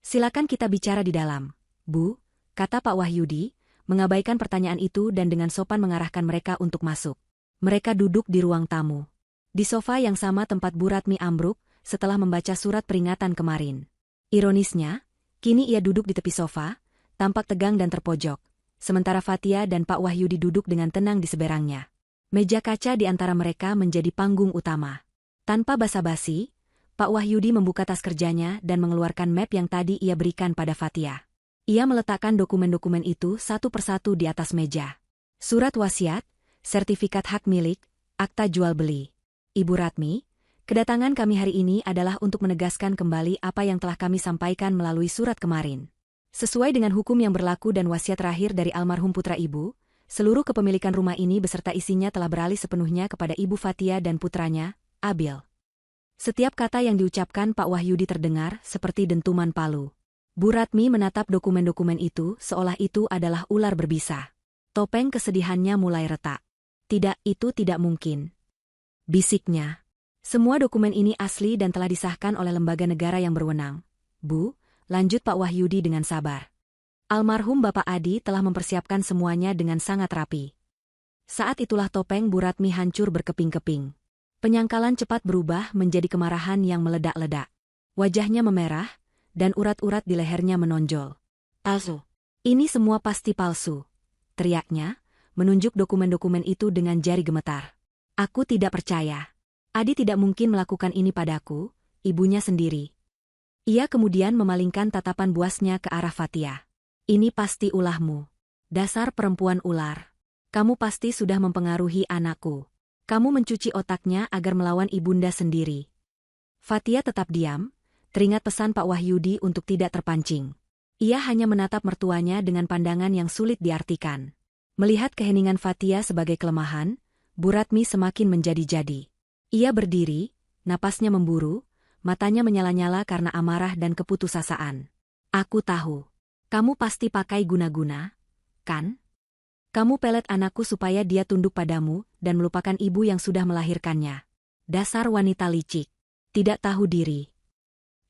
Silakan kita bicara di dalam, Bu," kata Pak Wahyudi, mengabaikan pertanyaan itu dan dengan sopan mengarahkan mereka untuk masuk. Mereka duduk di ruang tamu. Di sofa yang sama tempat Bu Ratmi ambruk setelah membaca surat peringatan kemarin. Ironisnya, kini ia duduk di tepi sofa, tampak tegang dan terpojok, sementara Fatia dan Pak Wahyudi duduk dengan tenang di seberangnya. Meja kaca di antara mereka menjadi panggung utama. Tanpa basa-basi, Pak Wahyudi membuka tas kerjanya dan mengeluarkan map yang tadi ia berikan pada Fatia. Ia meletakkan dokumen-dokumen itu satu persatu di atas meja. Surat wasiat, sertifikat hak milik, akta jual beli. "Ibu Ratmi, kedatangan kami hari ini adalah untuk menegaskan kembali apa yang telah kami sampaikan melalui surat kemarin. Sesuai dengan hukum yang berlaku dan wasiat terakhir dari almarhum putra ibu, seluruh kepemilikan rumah ini beserta isinya telah beralih sepenuhnya kepada Ibu Fatia dan putranya, Abil. Setiap kata yang diucapkan Pak Wahyudi terdengar seperti dentuman palu. Bu Ratmi menatap dokumen-dokumen itu seolah itu adalah ular berbisa. Topeng kesedihannya mulai retak. Tidak, itu tidak mungkin, bisiknya. Semua dokumen ini asli dan telah disahkan oleh lembaga negara yang berwenang. Bu, lanjut Pak Wahyudi dengan sabar. Almarhum Bapak Adi telah mempersiapkan semuanya dengan sangat rapi. Saat itulah topeng Bu Ratmi hancur berkeping-keping. Penyangkalan cepat berubah menjadi kemarahan yang meledak-ledak. Wajahnya memerah, dan urat-urat di lehernya menonjol. Palsu. Ini semua pasti palsu, teriaknya, menunjuk dokumen-dokumen itu dengan jari gemetar. Aku tidak percaya. Adi tidak mungkin melakukan ini padaku, ibunya sendiri. Ia kemudian memalingkan tatapan buasnya ke arah Fatia. Ini pasti ulahmu. Dasar perempuan ular. Kamu pasti sudah mempengaruhi anakku. Kamu mencuci otaknya agar melawan ibunda sendiri. Fatia tetap diam, teringat pesan Pak Wahyudi untuk tidak terpancing. Ia hanya menatap mertuanya dengan pandangan yang sulit diartikan. Melihat keheningan Fatia sebagai kelemahan, Bu Ratmi semakin menjadi-jadi. Ia berdiri, napasnya memburu, matanya menyala-nyala karena amarah dan keputusasaan. Aku tahu. Kamu pasti pakai guna-guna, kan? Kamu pelet anakku supaya dia tunduk padamu dan melupakan ibu yang sudah melahirkannya. Dasar wanita licik. Tidak tahu diri.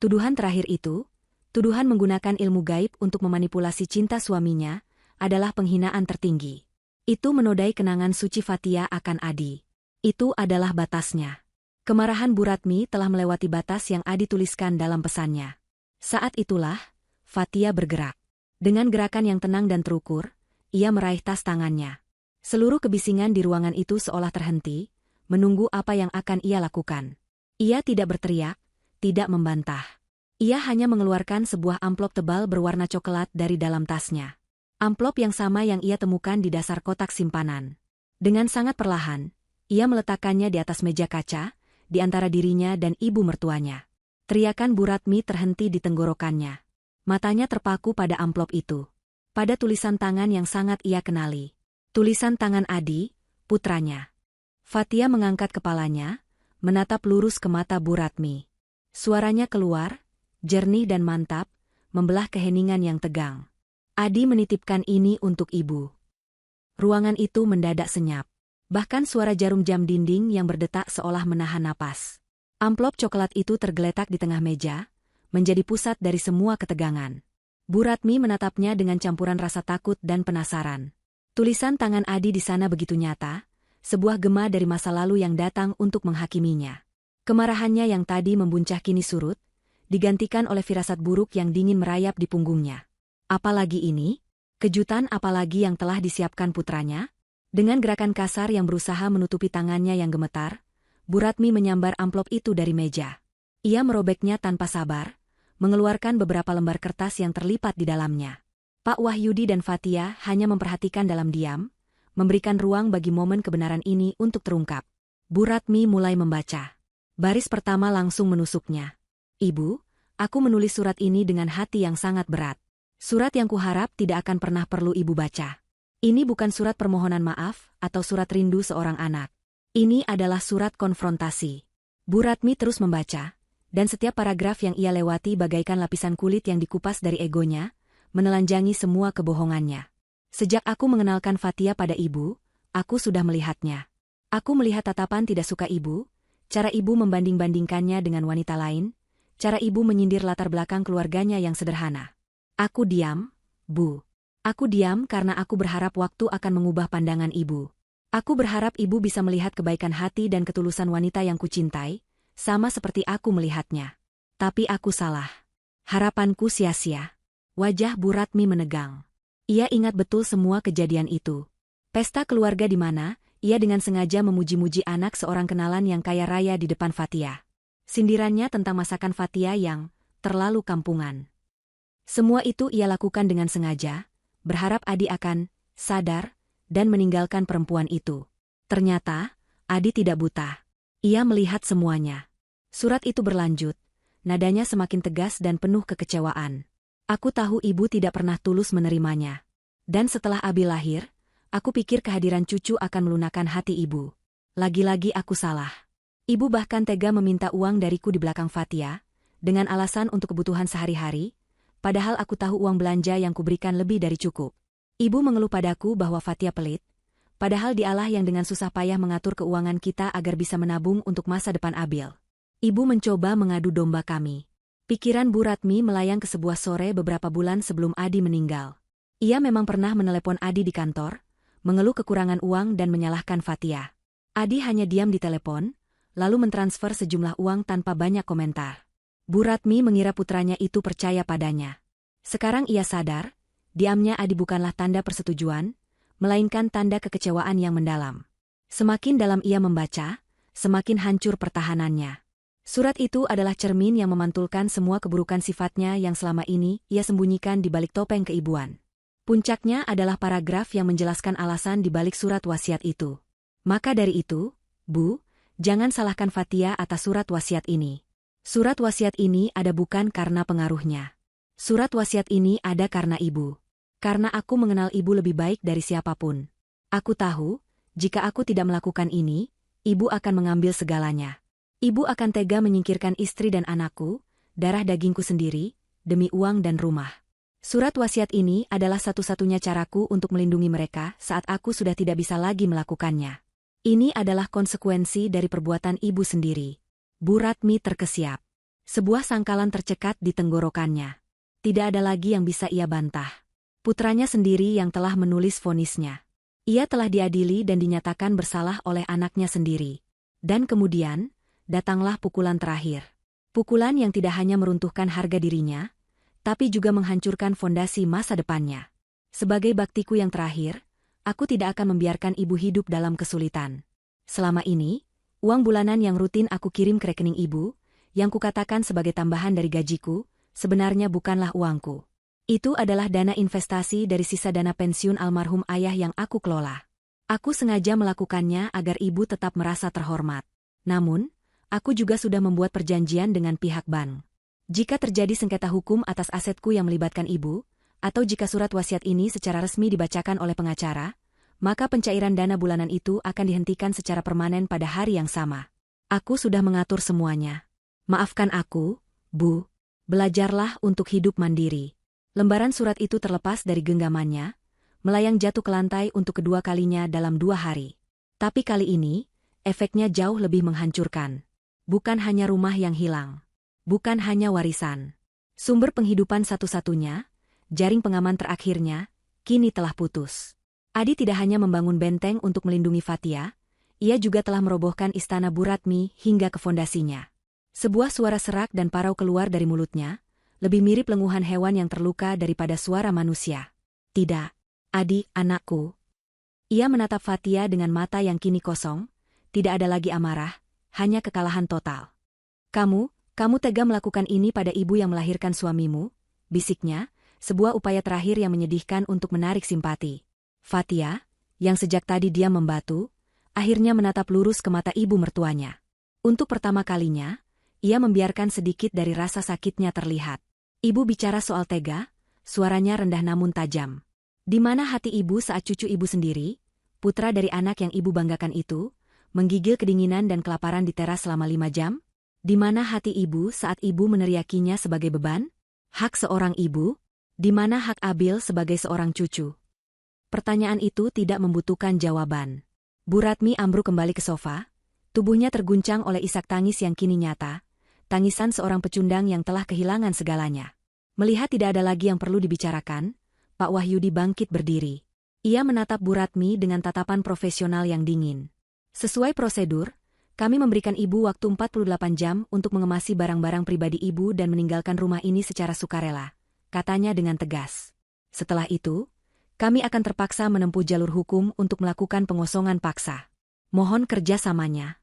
Tuduhan terakhir itu, tuduhan menggunakan ilmu gaib untuk memanipulasi cinta suaminya, adalah penghinaan tertinggi. Itu menodai kenangan suci Fatia akan Adi. Itu adalah batasnya. Kemarahan Bu Ratmi telah melewati batas yang Adi tuliskan dalam pesannya. Saat itulah, Fatia bergerak. Dengan gerakan yang tenang dan terukur, ia meraih tas tangannya. Seluruh kebisingan di ruangan itu seolah terhenti, menunggu apa yang akan ia lakukan. Ia tidak berteriak, tidak membantah. Ia hanya mengeluarkan sebuah amplop tebal berwarna coklat dari dalam tasnya. Amplop yang sama yang ia temukan di dasar kotak simpanan. Dengan sangat perlahan, ia meletakkannya di atas meja kaca, di antara dirinya dan ibu mertuanya. Teriakan Bu Ratmi terhenti di tenggorokannya. Matanya terpaku pada amplop itu. Pada tulisan tangan yang sangat ia kenali. Tulisan tangan Adi, putranya. Fatia mengangkat kepalanya, menatap lurus ke mata Bu Ratmi. Suaranya keluar, jernih dan mantap, membelah keheningan yang tegang. Adi menitipkan ini untuk ibu. Ruangan itu mendadak senyap. Bahkan suara jarum jam dinding yang berdetak seolah menahan napas. Amplop coklat itu tergeletak di tengah meja, menjadi pusat dari semua ketegangan. Bu Ratmi menatapnya dengan campuran rasa takut dan penasaran. Tulisan tangan Adi di sana begitu nyata, sebuah gema dari masa lalu yang datang untuk menghakiminya. Kemarahannya yang tadi membuncah kini surut, digantikan oleh firasat buruk yang dingin merayap di punggungnya. Apalagi ini? Kejutan apalagi yang telah disiapkan putranya? Dengan gerakan kasar yang berusaha menutupi tangannya yang gemetar, Bu Ratmi menyambar amplop itu dari meja. Ia merobeknya tanpa sabar, mengeluarkan beberapa lembar kertas yang terlipat di dalamnya. Pak Wahyudi dan Fatia hanya memperhatikan dalam diam, memberikan ruang bagi momen kebenaran ini untuk terungkap. Bu Ratmi mulai membaca. Baris pertama langsung menusuknya. Ibu, aku menulis surat ini dengan hati yang sangat berat. Surat yang kuharap tidak akan pernah perlu ibu baca. Ini bukan surat permohonan maaf atau surat rindu seorang anak. Ini adalah surat konfrontasi. Bu Ratmi terus membaca, dan setiap paragraf yang ia lewati bagaikan lapisan kulit yang dikupas dari egonya, menelanjangi semua kebohongannya. Sejak aku mengenalkan Fatia pada ibu, aku sudah melihatnya. Aku melihat tatapan tidak suka ibu, cara ibu membanding-bandingkannya dengan wanita lain, cara ibu menyindir latar belakang keluarganya yang sederhana. Aku diam, Bu. Aku diam karena aku berharap waktu akan mengubah pandangan ibu. Aku berharap ibu bisa melihat kebaikan hati dan ketulusan wanita yang kucintai, sama seperti aku melihatnya. Tapi aku salah. Harapanku sia-sia. Wajah Bu Ratmi menegang. Ia ingat betul semua kejadian itu. Pesta keluarga di mana, ia dengan sengaja memuji-muji anak seorang kenalan yang kaya raya di depan Fatia. Sindirannya tentang masakan Fatia yang terlalu kampungan. Semua itu ia lakukan dengan sengaja, berharap Adi akan sadar dan meninggalkan perempuan itu. Ternyata, Adi tidak buta. Ia melihat semuanya. Surat itu berlanjut, nadanya semakin tegas dan penuh kekecewaan. Aku tahu ibu tidak pernah tulus menerimanya. Dan setelah Abi lahir, aku pikir kehadiran cucu akan melunakkan hati ibu. Lagi-lagi aku salah. Ibu bahkan tega meminta uang dariku di belakang Fatia, dengan alasan untuk kebutuhan sehari-hari, padahal aku tahu uang belanja yang kuberikan lebih dari cukup. Ibu mengeluh padaku bahwa Fatia pelit, padahal dialah yang dengan susah payah mengatur keuangan kita agar bisa menabung untuk masa depan Abil. Ibu mencoba mengadu domba kami. Pikiran Bu Ratmi melayang ke sebuah sore beberapa bulan sebelum Adi meninggal. Ia memang pernah menelepon Adi di kantor, mengeluh kekurangan uang dan menyalahkan Fatia. Adi hanya diam di telepon, lalu mentransfer sejumlah uang tanpa banyak komentar. Bu Ratmi mengira putranya itu percaya padanya. Sekarang ia sadar, diamnya Adi bukanlah tanda persetujuan, melainkan tanda kekecewaan yang mendalam. Semakin dalam ia membaca, semakin hancur pertahanannya. Surat itu adalah cermin yang memantulkan semua keburukan sifatnya yang selama ini ia sembunyikan di balik topeng keibuan. Puncaknya adalah paragraf yang menjelaskan alasan di balik surat wasiat itu. Maka dari itu, Bu, jangan salahkan Fatia atas surat wasiat ini. Surat wasiat ini ada bukan karena pengaruhnya. Surat wasiat ini ada karena ibu. Karena aku mengenal ibu lebih baik dari siapapun. Aku tahu, jika aku tidak melakukan ini, ibu akan mengambil segalanya. Ibu akan tega menyingkirkan istri dan anakku, darah dagingku sendiri, demi uang dan rumah. Surat wasiat ini adalah satu-satunya caraku untuk melindungi mereka saat aku sudah tidak bisa lagi melakukannya. Ini adalah konsekuensi dari perbuatan ibu sendiri. Bu Ratmi terkesiap. Sebuah sangkalan tercekat di tenggorokannya. Tidak ada lagi yang bisa ia bantah. Putranya sendiri yang telah menulis vonisnya. Ia telah diadili dan dinyatakan bersalah oleh anaknya sendiri. Dan kemudian, datanglah pukulan terakhir. Pukulan yang tidak hanya meruntuhkan harga dirinya, tapi juga menghancurkan fondasi masa depannya. Sebagai baktiku yang terakhir, aku tidak akan membiarkan ibu hidup dalam kesulitan. Selama ini, uang bulanan yang rutin aku kirim ke rekening ibu, yang kukatakan sebagai tambahan dari gajiku, sebenarnya bukanlah uangku. Itu adalah dana investasi dari sisa dana pensiun almarhum ayah yang aku kelola. Aku sengaja melakukannya agar ibu tetap merasa terhormat. Namun, aku juga sudah membuat perjanjian dengan pihak bank. Jika terjadi sengketa hukum atas asetku yang melibatkan ibu, atau jika surat wasiat ini secara resmi dibacakan oleh pengacara, maka pencairan dana bulanan itu akan dihentikan secara permanen pada hari yang sama. Aku sudah mengatur semuanya. Maafkan aku, Bu. Belajarlah untuk hidup mandiri. Lembaran surat itu terlepas dari genggamannya, melayang jatuh ke lantai untuk kedua kalinya dalam 2 hari. Tapi kali ini, efeknya jauh lebih menghancurkan. Bukan hanya rumah yang hilang. Bukan hanya warisan. Sumber penghidupan satu-satunya, jaring pengaman terakhirnya, kini telah putus. Adi tidak hanya membangun benteng untuk melindungi Fatia, ia juga telah merobohkan istana Bu Ratmi hingga ke fondasinya. Sebuah suara serak dan parau keluar dari mulutnya, lebih mirip lenguhan hewan yang terluka daripada suara manusia. Tidak, Adi, anakku. Ia menatap Fatia dengan mata yang kini kosong, tidak ada lagi amarah, hanya kekalahan total. Kamu tega melakukan ini pada ibu yang melahirkan suamimu, bisiknya, sebuah upaya terakhir yang menyedihkan untuk menarik simpati. Fatia, yang sejak tadi diam membatu, akhirnya menatap lurus ke mata ibu mertuanya. Untuk pertama kalinya, ia membiarkan sedikit dari rasa sakitnya terlihat. Ibu bicara soal tega, suaranya rendah namun tajam. Di mana hati ibu saat cucu ibu sendiri, putra dari anak yang ibu banggakan itu, menggigil kedinginan dan kelaparan di teras selama 5 jam? Di mana hati ibu saat ibu meneriakinya sebagai beban? Hak seorang ibu? Di mana hak Abil sebagai seorang cucu? Pertanyaan itu tidak membutuhkan jawaban. Bu Ratmi ambruk kembali ke sofa, tubuhnya terguncang oleh isak tangis yang kini nyata, tangisan seorang pecundang yang telah kehilangan segalanya. Melihat tidak ada lagi yang perlu dibicarakan, Pak Wahyudi bangkit berdiri. Ia menatap Bu Ratmi dengan tatapan profesional yang dingin. Sesuai prosedur, kami memberikan ibu waktu 48 jam untuk mengemasi barang-barang pribadi ibu dan meninggalkan rumah ini secara sukarela, katanya dengan tegas. Setelah itu, kami akan terpaksa menempuh jalur hukum untuk melakukan pengosongan paksa. Mohon kerjasamanya.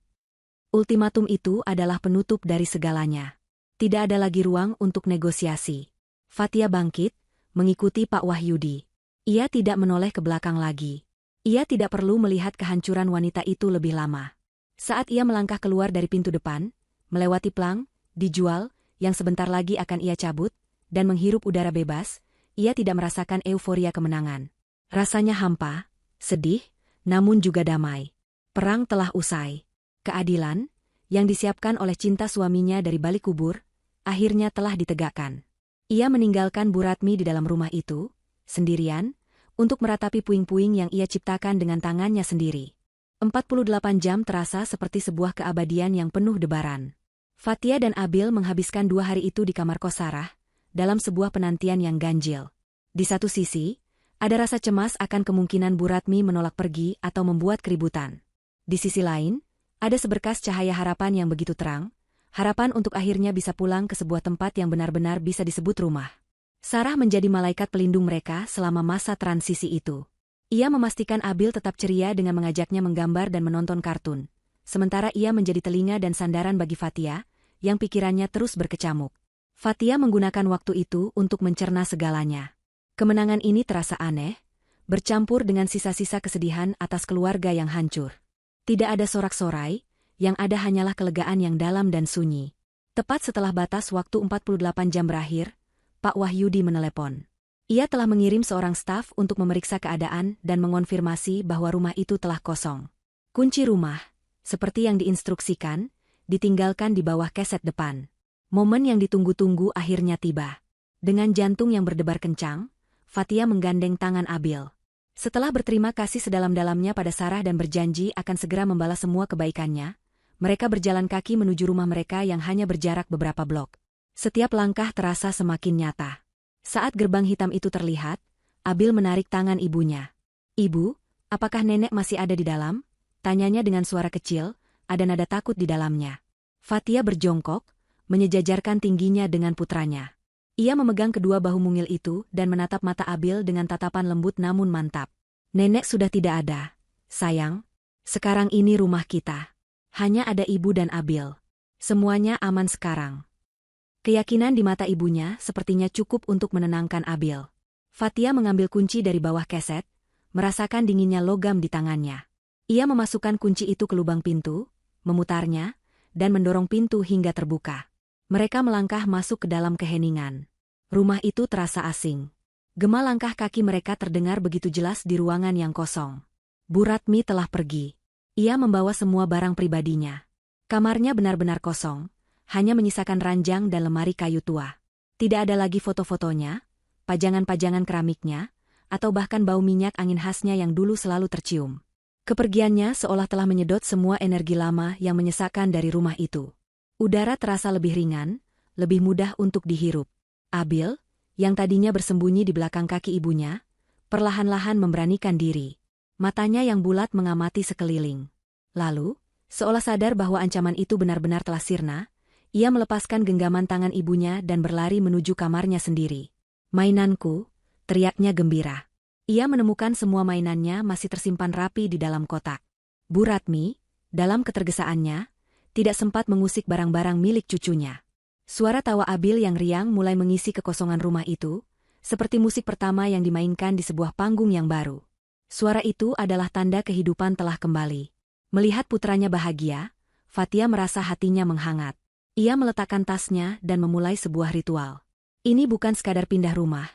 Ultimatum itu adalah penutup dari segalanya. Tidak ada lagi ruang untuk negosiasi. Fatia bangkit, mengikuti Pak Wahyudi. Ia tidak menoleh ke belakang lagi. Ia tidak perlu melihat kehancuran wanita itu lebih lama. Saat ia melangkah keluar dari pintu depan, melewati plang, dijual, yang sebentar lagi akan ia cabut, dan menghirup udara bebas, ia tidak merasakan euforia kemenangan. Rasanya hampa, sedih, namun juga damai. Perang telah usai. Keadilan, yang disiapkan oleh cinta suaminya dari balik kubur, akhirnya telah ditegakkan. Ia meninggalkan Bu Ratmi di dalam rumah itu, sendirian, untuk meratapi puing-puing yang ia ciptakan dengan tangannya sendiri. 48 jam terasa seperti sebuah keabadian yang penuh debaran. Fathia dan Abil menghabiskan 2 hari itu di kamar kos Sarah, dalam sebuah penantian yang ganjil. Di satu sisi, ada rasa cemas akan kemungkinan Bu Ratmi menolak pergi atau membuat keributan. Di sisi lain, ada seberkas cahaya harapan yang begitu terang, harapan untuk akhirnya bisa pulang ke sebuah tempat yang benar-benar bisa disebut rumah. Sarah menjadi malaikat pelindung mereka selama masa transisi itu. Ia memastikan Abil tetap ceria dengan mengajaknya menggambar dan menonton kartun, sementara ia menjadi telinga dan sandaran bagi Fathia, yang pikirannya terus berkecamuk. Fathia menggunakan waktu itu untuk mencerna segalanya. Kemenangan ini terasa aneh, bercampur dengan sisa-sisa kesedihan atas keluarga yang hancur. Tidak ada sorak-sorai, yang ada hanyalah kelegaan yang dalam dan sunyi. Tepat setelah batas waktu 48 jam berakhir, Pak Wahyudi menelepon. Ia telah mengirim seorang staf untuk memeriksa keadaan dan mengonfirmasi bahwa rumah itu telah kosong. Kunci rumah, seperti yang diinstruksikan, ditinggalkan di bawah keset depan. Momen yang ditunggu-tunggu akhirnya tiba. Dengan jantung yang berdebar kencang, Fathia menggandeng tangan Abil. Setelah berterima kasih sedalam-dalamnya pada Sarah dan berjanji akan segera membalas semua kebaikannya, mereka berjalan kaki menuju rumah mereka yang hanya berjarak beberapa blok. Setiap langkah terasa semakin nyata. Saat gerbang hitam itu terlihat, Abil menarik tangan ibunya. "Ibu, apakah nenek masih ada di dalam?" Tanyanya dengan suara kecil, ada nada takut di dalamnya. Fathia berjongkok, menyejajarkan tingginya dengan putranya. Ia memegang kedua bahu mungil itu dan menatap mata Abil dengan tatapan lembut namun mantap. "Nenek sudah tidak ada, sayang. Sekarang ini rumah kita. Hanya ada ibu dan Abil. Semuanya aman sekarang." Keyakinan di mata ibunya sepertinya cukup untuk menenangkan Abil. Fathia mengambil kunci dari bawah keset, merasakan dinginnya logam di tangannya. Ia memasukkan kunci itu ke lubang pintu, memutarnya, dan mendorong pintu hingga terbuka. Mereka melangkah masuk ke dalam keheningan. Rumah itu terasa asing. Gema langkah kaki mereka terdengar begitu jelas di ruangan yang kosong. Bu Ratmi telah pergi. Ia membawa semua barang pribadinya. Kamarnya benar-benar kosong, hanya menyisakan ranjang dan lemari kayu tua. Tidak ada lagi foto-fotonya, pajangan-pajangan keramiknya, atau bahkan bau minyak angin khasnya yang dulu selalu tercium. Kepergiannya seolah telah menyedot semua energi lama yang menyesakkan dari rumah itu. Udara terasa lebih ringan, lebih mudah untuk dihirup. Abil, yang tadinya bersembunyi di belakang kaki ibunya, perlahan-lahan memberanikan diri. Matanya yang bulat mengamati sekeliling. Lalu, seolah sadar bahwa ancaman itu benar-benar telah sirna, ia melepaskan genggaman tangan ibunya dan berlari menuju kamarnya sendiri. "Mainanku," teriaknya gembira. Ia menemukan semua mainannya masih tersimpan rapi di dalam kotak. Bu Ratmi, dalam ketergesaannya, tidak sempat mengusik barang-barang milik cucunya. Suara tawa Abil yang riang mulai mengisi kekosongan rumah itu, seperti musik pertama yang dimainkan di sebuah panggung yang baru. Suara itu adalah tanda kehidupan telah kembali. Melihat putranya bahagia, Fathia merasa hatinya menghangat. Ia meletakkan tasnya dan memulai sebuah ritual. Ini bukan sekadar pindah rumah.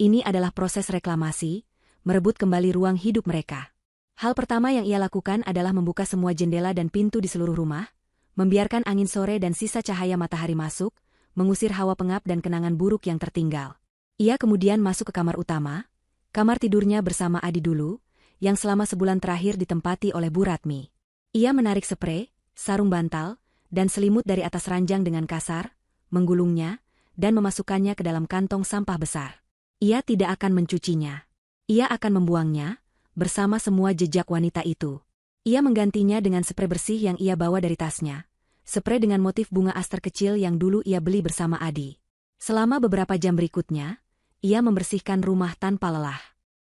Ini adalah proses reklamasi, merebut kembali ruang hidup mereka. Hal pertama yang ia lakukan adalah membuka semua jendela dan pintu di seluruh rumah, membiarkan angin sore dan sisa cahaya matahari masuk, mengusir hawa pengap dan kenangan buruk yang tertinggal. Ia kemudian masuk ke kamar utama, kamar tidurnya bersama Adi dulu, yang selama sebulan terakhir ditempati oleh Bu Ratmi. Ia menarik sprei, sarung bantal, dan selimut dari atas ranjang dengan kasar, menggulungnya, dan memasukkannya ke dalam kantong sampah besar. Ia tidak akan mencucinya. Ia akan membuangnya, bersama semua jejak wanita itu. Ia menggantinya dengan sprei bersih yang ia bawa dari tasnya. Sprei dengan motif bunga aster kecil yang dulu ia beli bersama Adi. Selama beberapa jam berikutnya, ia membersihkan rumah tanpa lelah.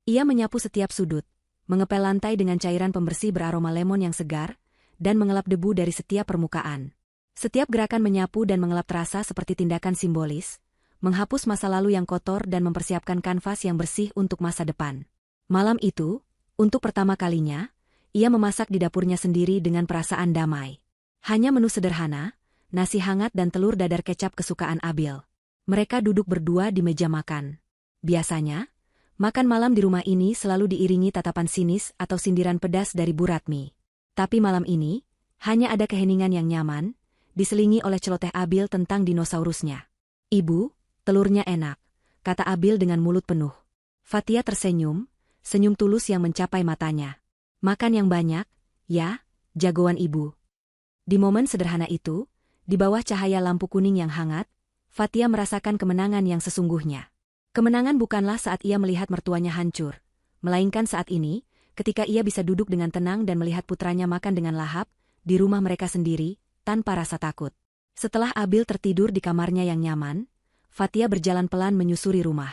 Ia menyapu setiap sudut, mengepel lantai dengan cairan pembersih beraroma lemon yang segar, dan mengelap debu dari setiap permukaan. Setiap gerakan menyapu dan mengelap terasa seperti tindakan simbolis, menghapus masa lalu yang kotor dan mempersiapkan kanvas yang bersih untuk masa depan. Malam itu, untuk pertama kalinya, ia memasak di dapurnya sendiri dengan perasaan damai. Hanya menu sederhana, nasi hangat dan telur dadar kecap kesukaan Abil. Mereka duduk berdua di meja makan. Biasanya, makan malam di rumah ini selalu diiringi tatapan sinis atau sindiran pedas dari Bu Ratmi. Tapi malam ini, hanya ada keheningan yang nyaman, diselingi oleh celoteh Abil tentang dinosaurusnya. "Ibu, telurnya enak," kata Abil dengan mulut penuh. Fatia tersenyum, senyum tulus yang mencapai matanya. "Makan yang banyak, ya, jagoan ibu." Di momen sederhana itu, di bawah cahaya lampu kuning yang hangat, Fatia merasakan kemenangan yang sesungguhnya. Kemenangan bukanlah saat ia melihat mertuanya hancur, melainkan saat ini, ketika ia bisa duduk dengan tenang dan melihat putranya makan dengan lahap, di rumah mereka sendiri, tanpa rasa takut. Setelah Abil tertidur di kamarnya yang nyaman, Fatia berjalan pelan menyusuri rumah.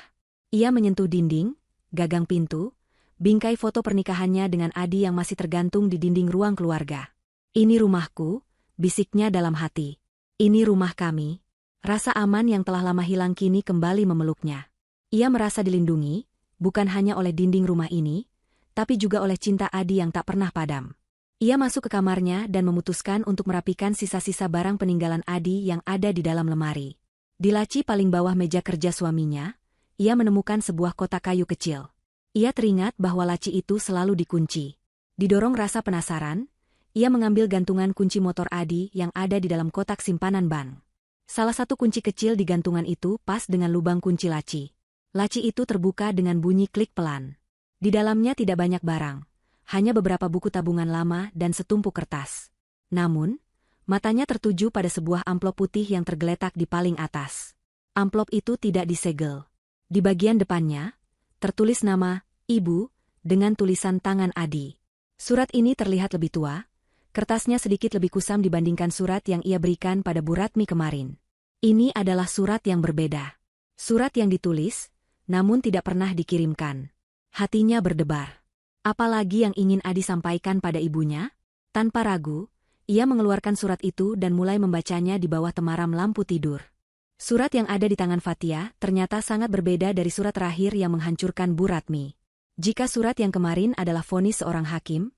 Ia menyentuh dinding, gagang pintu, bingkai foto pernikahannya dengan Adi yang masih tergantung di dinding ruang keluarga. "Ini rumahku," bisiknya dalam hati. "Ini rumah kami." Rasa aman yang telah lama hilang kini kembali memeluknya. Ia merasa dilindungi, bukan hanya oleh dinding rumah ini, tapi juga oleh cinta Adi yang tak pernah padam. Ia masuk ke kamarnya dan memutuskan untuk merapikan sisa-sisa barang peninggalan Adi yang ada di dalam lemari. Di laci paling bawah meja kerja suaminya, ia menemukan sebuah kotak kayu kecil. Ia teringat bahwa laci itu selalu dikunci. Didorong rasa penasaran, ia mengambil gantungan kunci motor Adi yang ada di dalam kotak simpanan ban. Salah satu kunci kecil di gantungan itu pas dengan lubang kunci laci. Laci itu terbuka dengan bunyi klik pelan. Di dalamnya tidak banyak barang, hanya beberapa buku tabungan lama dan setumpuk kertas. Namun, matanya tertuju pada sebuah amplop putih yang tergeletak di paling atas. Amplop itu tidak disegel. Di bagian depannya, tertulis nama "Ibu" dengan tulisan tangan Adi. Surat ini terlihat lebih tua. Kertasnya sedikit lebih kusam dibandingkan surat yang ia berikan pada Bu Ratmi kemarin. Ini adalah surat yang berbeda. Surat yang ditulis, namun tidak pernah dikirimkan. Hatinya berdebar. Apalagi yang ingin Adi sampaikan pada ibunya? Tanpa ragu, ia mengeluarkan surat itu dan mulai membacanya di bawah temaram lampu tidur. Surat yang ada di tangan Fatia ternyata sangat berbeda dari surat terakhir yang menghancurkan Bu Ratmi. Jika surat yang kemarin adalah vonis seorang hakim,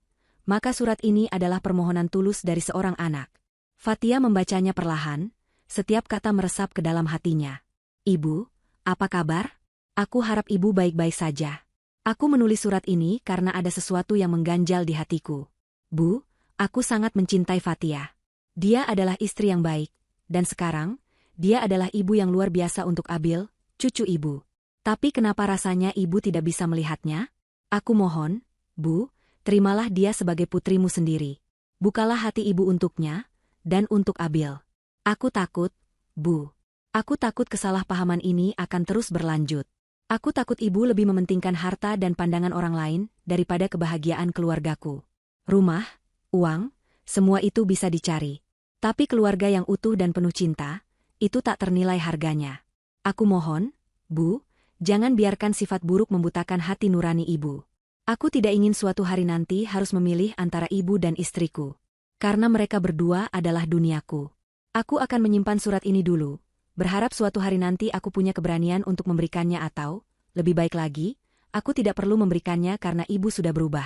maka surat ini adalah permohonan tulus dari seorang anak. Fatia membacanya perlahan, setiap kata meresap ke dalam hatinya. "Ibu, apa kabar? Aku harap ibu baik-baik saja. Aku menulis surat ini karena ada sesuatu yang mengganjal di hatiku. Bu, aku sangat mencintai Fatia. Dia adalah istri yang baik, dan sekarang, dia adalah ibu yang luar biasa untuk Abil, cucu ibu. Tapi kenapa rasanya ibu tidak bisa melihatnya? Aku mohon, Bu, terimalah dia sebagai putrimu sendiri. Bukalah hati ibu untuknya, dan untuk Abil. Aku takut, Bu. Aku takut kesalahpahaman ini akan terus berlanjut. Aku takut ibu lebih mementingkan harta dan pandangan orang lain daripada kebahagiaan keluargaku. Rumah, uang, semua itu bisa dicari. Tapi keluarga yang utuh dan penuh cinta, itu tak ternilai harganya. Aku mohon, Bu, jangan biarkan sifat buruk membutakan hati nurani ibu. Aku tidak ingin suatu hari nanti harus memilih antara ibu dan istriku. Karena mereka berdua adalah duniaku. Aku akan menyimpan surat ini dulu, berharap suatu hari nanti aku punya keberanian untuk memberikannya atau, lebih baik lagi, aku tidak perlu memberikannya karena ibu sudah berubah.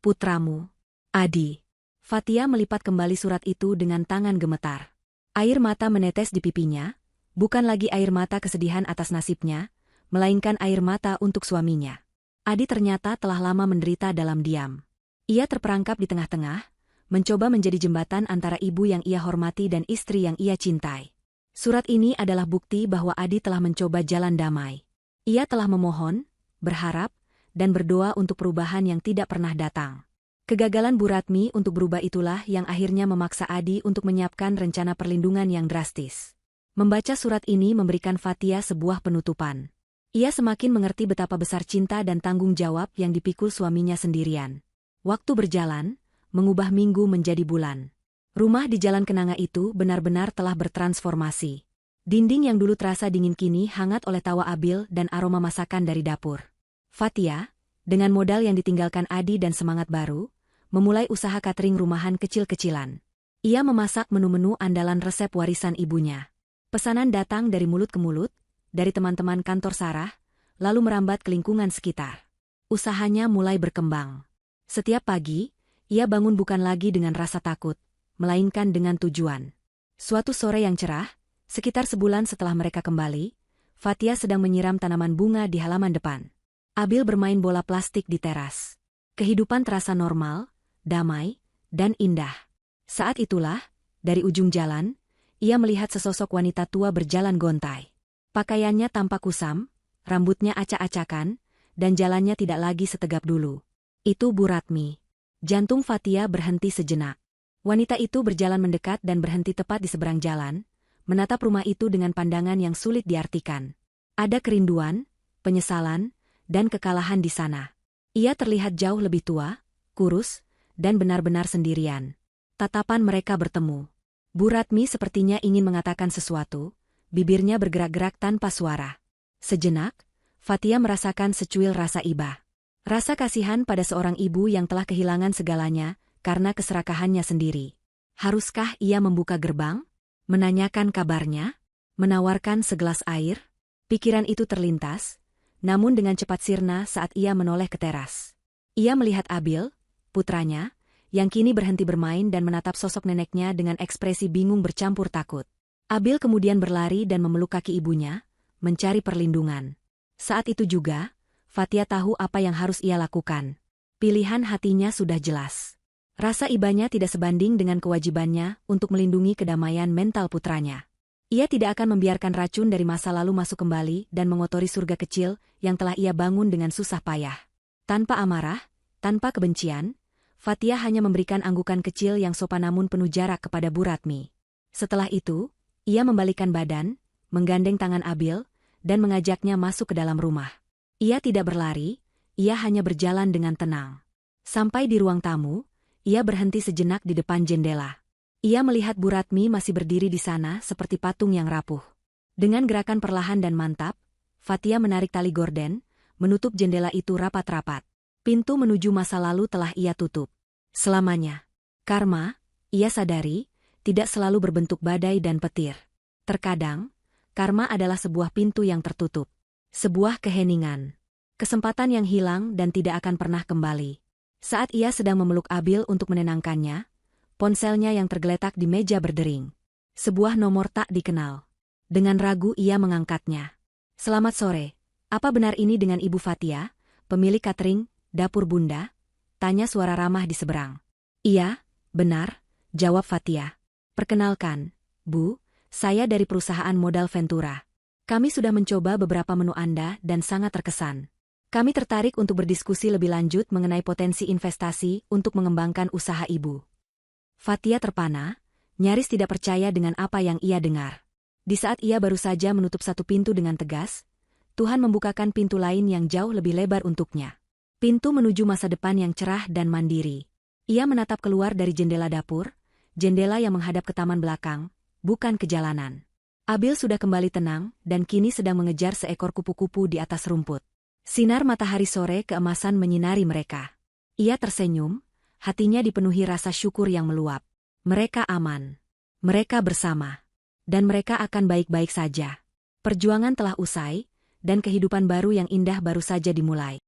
Putramu, Adi. Fatia melipat kembali surat itu dengan tangan gemetar. Air mata menetes di pipinya, bukan lagi air mata kesedihan atas nasibnya, melainkan air mata untuk suaminya. Adi ternyata telah lama menderita dalam diam. Ia terperangkap di tengah-tengah, mencoba menjadi jembatan antara ibu yang ia hormati dan istri yang ia cintai. Surat ini adalah bukti bahwa Adi telah mencoba jalan damai. Ia telah memohon, berharap, dan berdoa untuk perubahan yang tidak pernah datang. Kegagalan Bu Ratmi untuk berubah itulah yang akhirnya memaksa Adi untuk menyiapkan rencana perlindungan yang drastis. Membaca surat ini memberikan Fatia sebuah penutupan. Ia semakin mengerti betapa besar cinta dan tanggung jawab yang dipikul suaminya sendirian. Waktu berjalan, mengubah minggu menjadi bulan. Rumah di Jalan Kenanga itu benar-benar telah bertransformasi. Dinding yang dulu terasa dingin kini hangat oleh tawa Abil dan aroma masakan dari dapur. Fatia, dengan modal yang ditinggalkan Adi dan semangat baru, memulai usaha catering rumahan kecil-kecilan. Ia memasak menu-menu andalan resep warisan ibunya. Pesanan datang dari mulut ke mulut, dari teman-teman kantor Sarah, lalu merambat ke lingkungan sekitar. Usahanya mulai berkembang. Setiap pagi, ia bangun bukan lagi dengan rasa takut, melainkan dengan tujuan. Suatu sore yang cerah, sekitar sebulan setelah mereka kembali, Fatia sedang menyiram tanaman bunga di halaman depan. Abil bermain bola plastik di teras. Kehidupan terasa normal, damai, dan indah. Saat itulah, dari ujung jalan, ia melihat sesosok wanita tua berjalan gontai. Pakaiannya tampak kusam, rambutnya acak-acakan, dan jalannya tidak lagi setegap dulu. Itu Bu Ratmi. Jantung Fatia berhenti sejenak. Wanita itu berjalan mendekat dan berhenti tepat di seberang jalan, menatap rumah itu dengan pandangan yang sulit diartikan. Ada kerinduan, penyesalan, dan kekalahan di sana. Ia terlihat jauh lebih tua, kurus, dan benar-benar sendirian. Tatapan mereka bertemu. Bu Ratmi sepertinya ingin mengatakan sesuatu, bibirnya bergerak-gerak tanpa suara. Sejenak, Fatia merasakan secuil rasa iba. Rasa kasihan pada seorang ibu yang telah kehilangan segalanya karena keserakahannya sendiri. Haruskah ia membuka gerbang? Menanyakan kabarnya? Menawarkan segelas air? Pikiran itu terlintas, namun dengan cepat sirna saat ia menoleh ke teras. Ia melihat Abil, putranya, yang kini berhenti bermain dan menatap sosok neneknya dengan ekspresi bingung bercampur takut. Abil kemudian berlari dan memeluk kaki ibunya, mencari perlindungan. Saat itu juga, Fatia tahu apa yang harus ia lakukan. Pilihan hatinya sudah jelas. Rasa ibanya tidak sebanding dengan kewajibannya untuk melindungi kedamaian mental putranya. Ia tidak akan membiarkan racun dari masa lalu masuk kembali dan mengotori surga kecil yang telah ia bangun dengan susah payah. Tanpa amarah, tanpa kebencian, Fatia hanya memberikan anggukan kecil yang sopan namun penuh jarak kepada Bu Ratmi. Setelah itu, ia membalikkan badan, menggandeng tangan Abil, dan mengajaknya masuk ke dalam rumah. Ia tidak berlari, ia hanya berjalan dengan tenang. Sampai di ruang tamu, ia berhenti sejenak di depan jendela. Ia melihat Bu Ratmi masih berdiri di sana seperti patung yang rapuh. Dengan gerakan perlahan dan mantap, Fatia menarik tali gorden, menutup jendela itu rapat-rapat. Pintu menuju masa lalu telah ia tutup. Selamanya. Karma, ia sadari, tidak selalu berbentuk badai dan petir. Terkadang, karma adalah sebuah pintu yang tertutup. Sebuah keheningan. Kesempatan yang hilang dan tidak akan pernah kembali. Saat ia sedang memeluk Abil untuk menenangkannya, ponselnya yang tergeletak di meja berdering. Sebuah nomor tak dikenal. Dengan ragu ia mengangkatnya. "Selamat sore, apa benar ini dengan Ibu Fatia, pemilik catering, dapur Bunda?" Tanya suara ramah di seberang. "Iya, benar," jawab Fatia. "Perkenalkan, Bu, saya dari perusahaan modal Ventura. Kami sudah mencoba beberapa menu Anda dan sangat terkesan. Kami tertarik untuk berdiskusi lebih lanjut mengenai potensi investasi untuk mengembangkan usaha Ibu." Fatia terpana, nyaris tidak percaya dengan apa yang ia dengar. Di saat ia baru saja menutup satu pintu dengan tegas, Tuhan membukakan pintu lain yang jauh lebih lebar untuknya. Pintu menuju masa depan yang cerah dan mandiri. Ia menatap keluar dari jendela dapur, jendela yang menghadap ke taman belakang, bukan ke jalanan. Abil sudah kembali tenang dan kini sedang mengejar seekor kupu-kupu di atas rumput. Sinar matahari sore keemasan menyinari mereka. Ia tersenyum, hatinya dipenuhi rasa syukur yang meluap. Mereka aman. Mereka bersama. Dan mereka akan baik-baik saja. Perjuangan telah usai, dan kehidupan baru yang indah baru saja dimulai.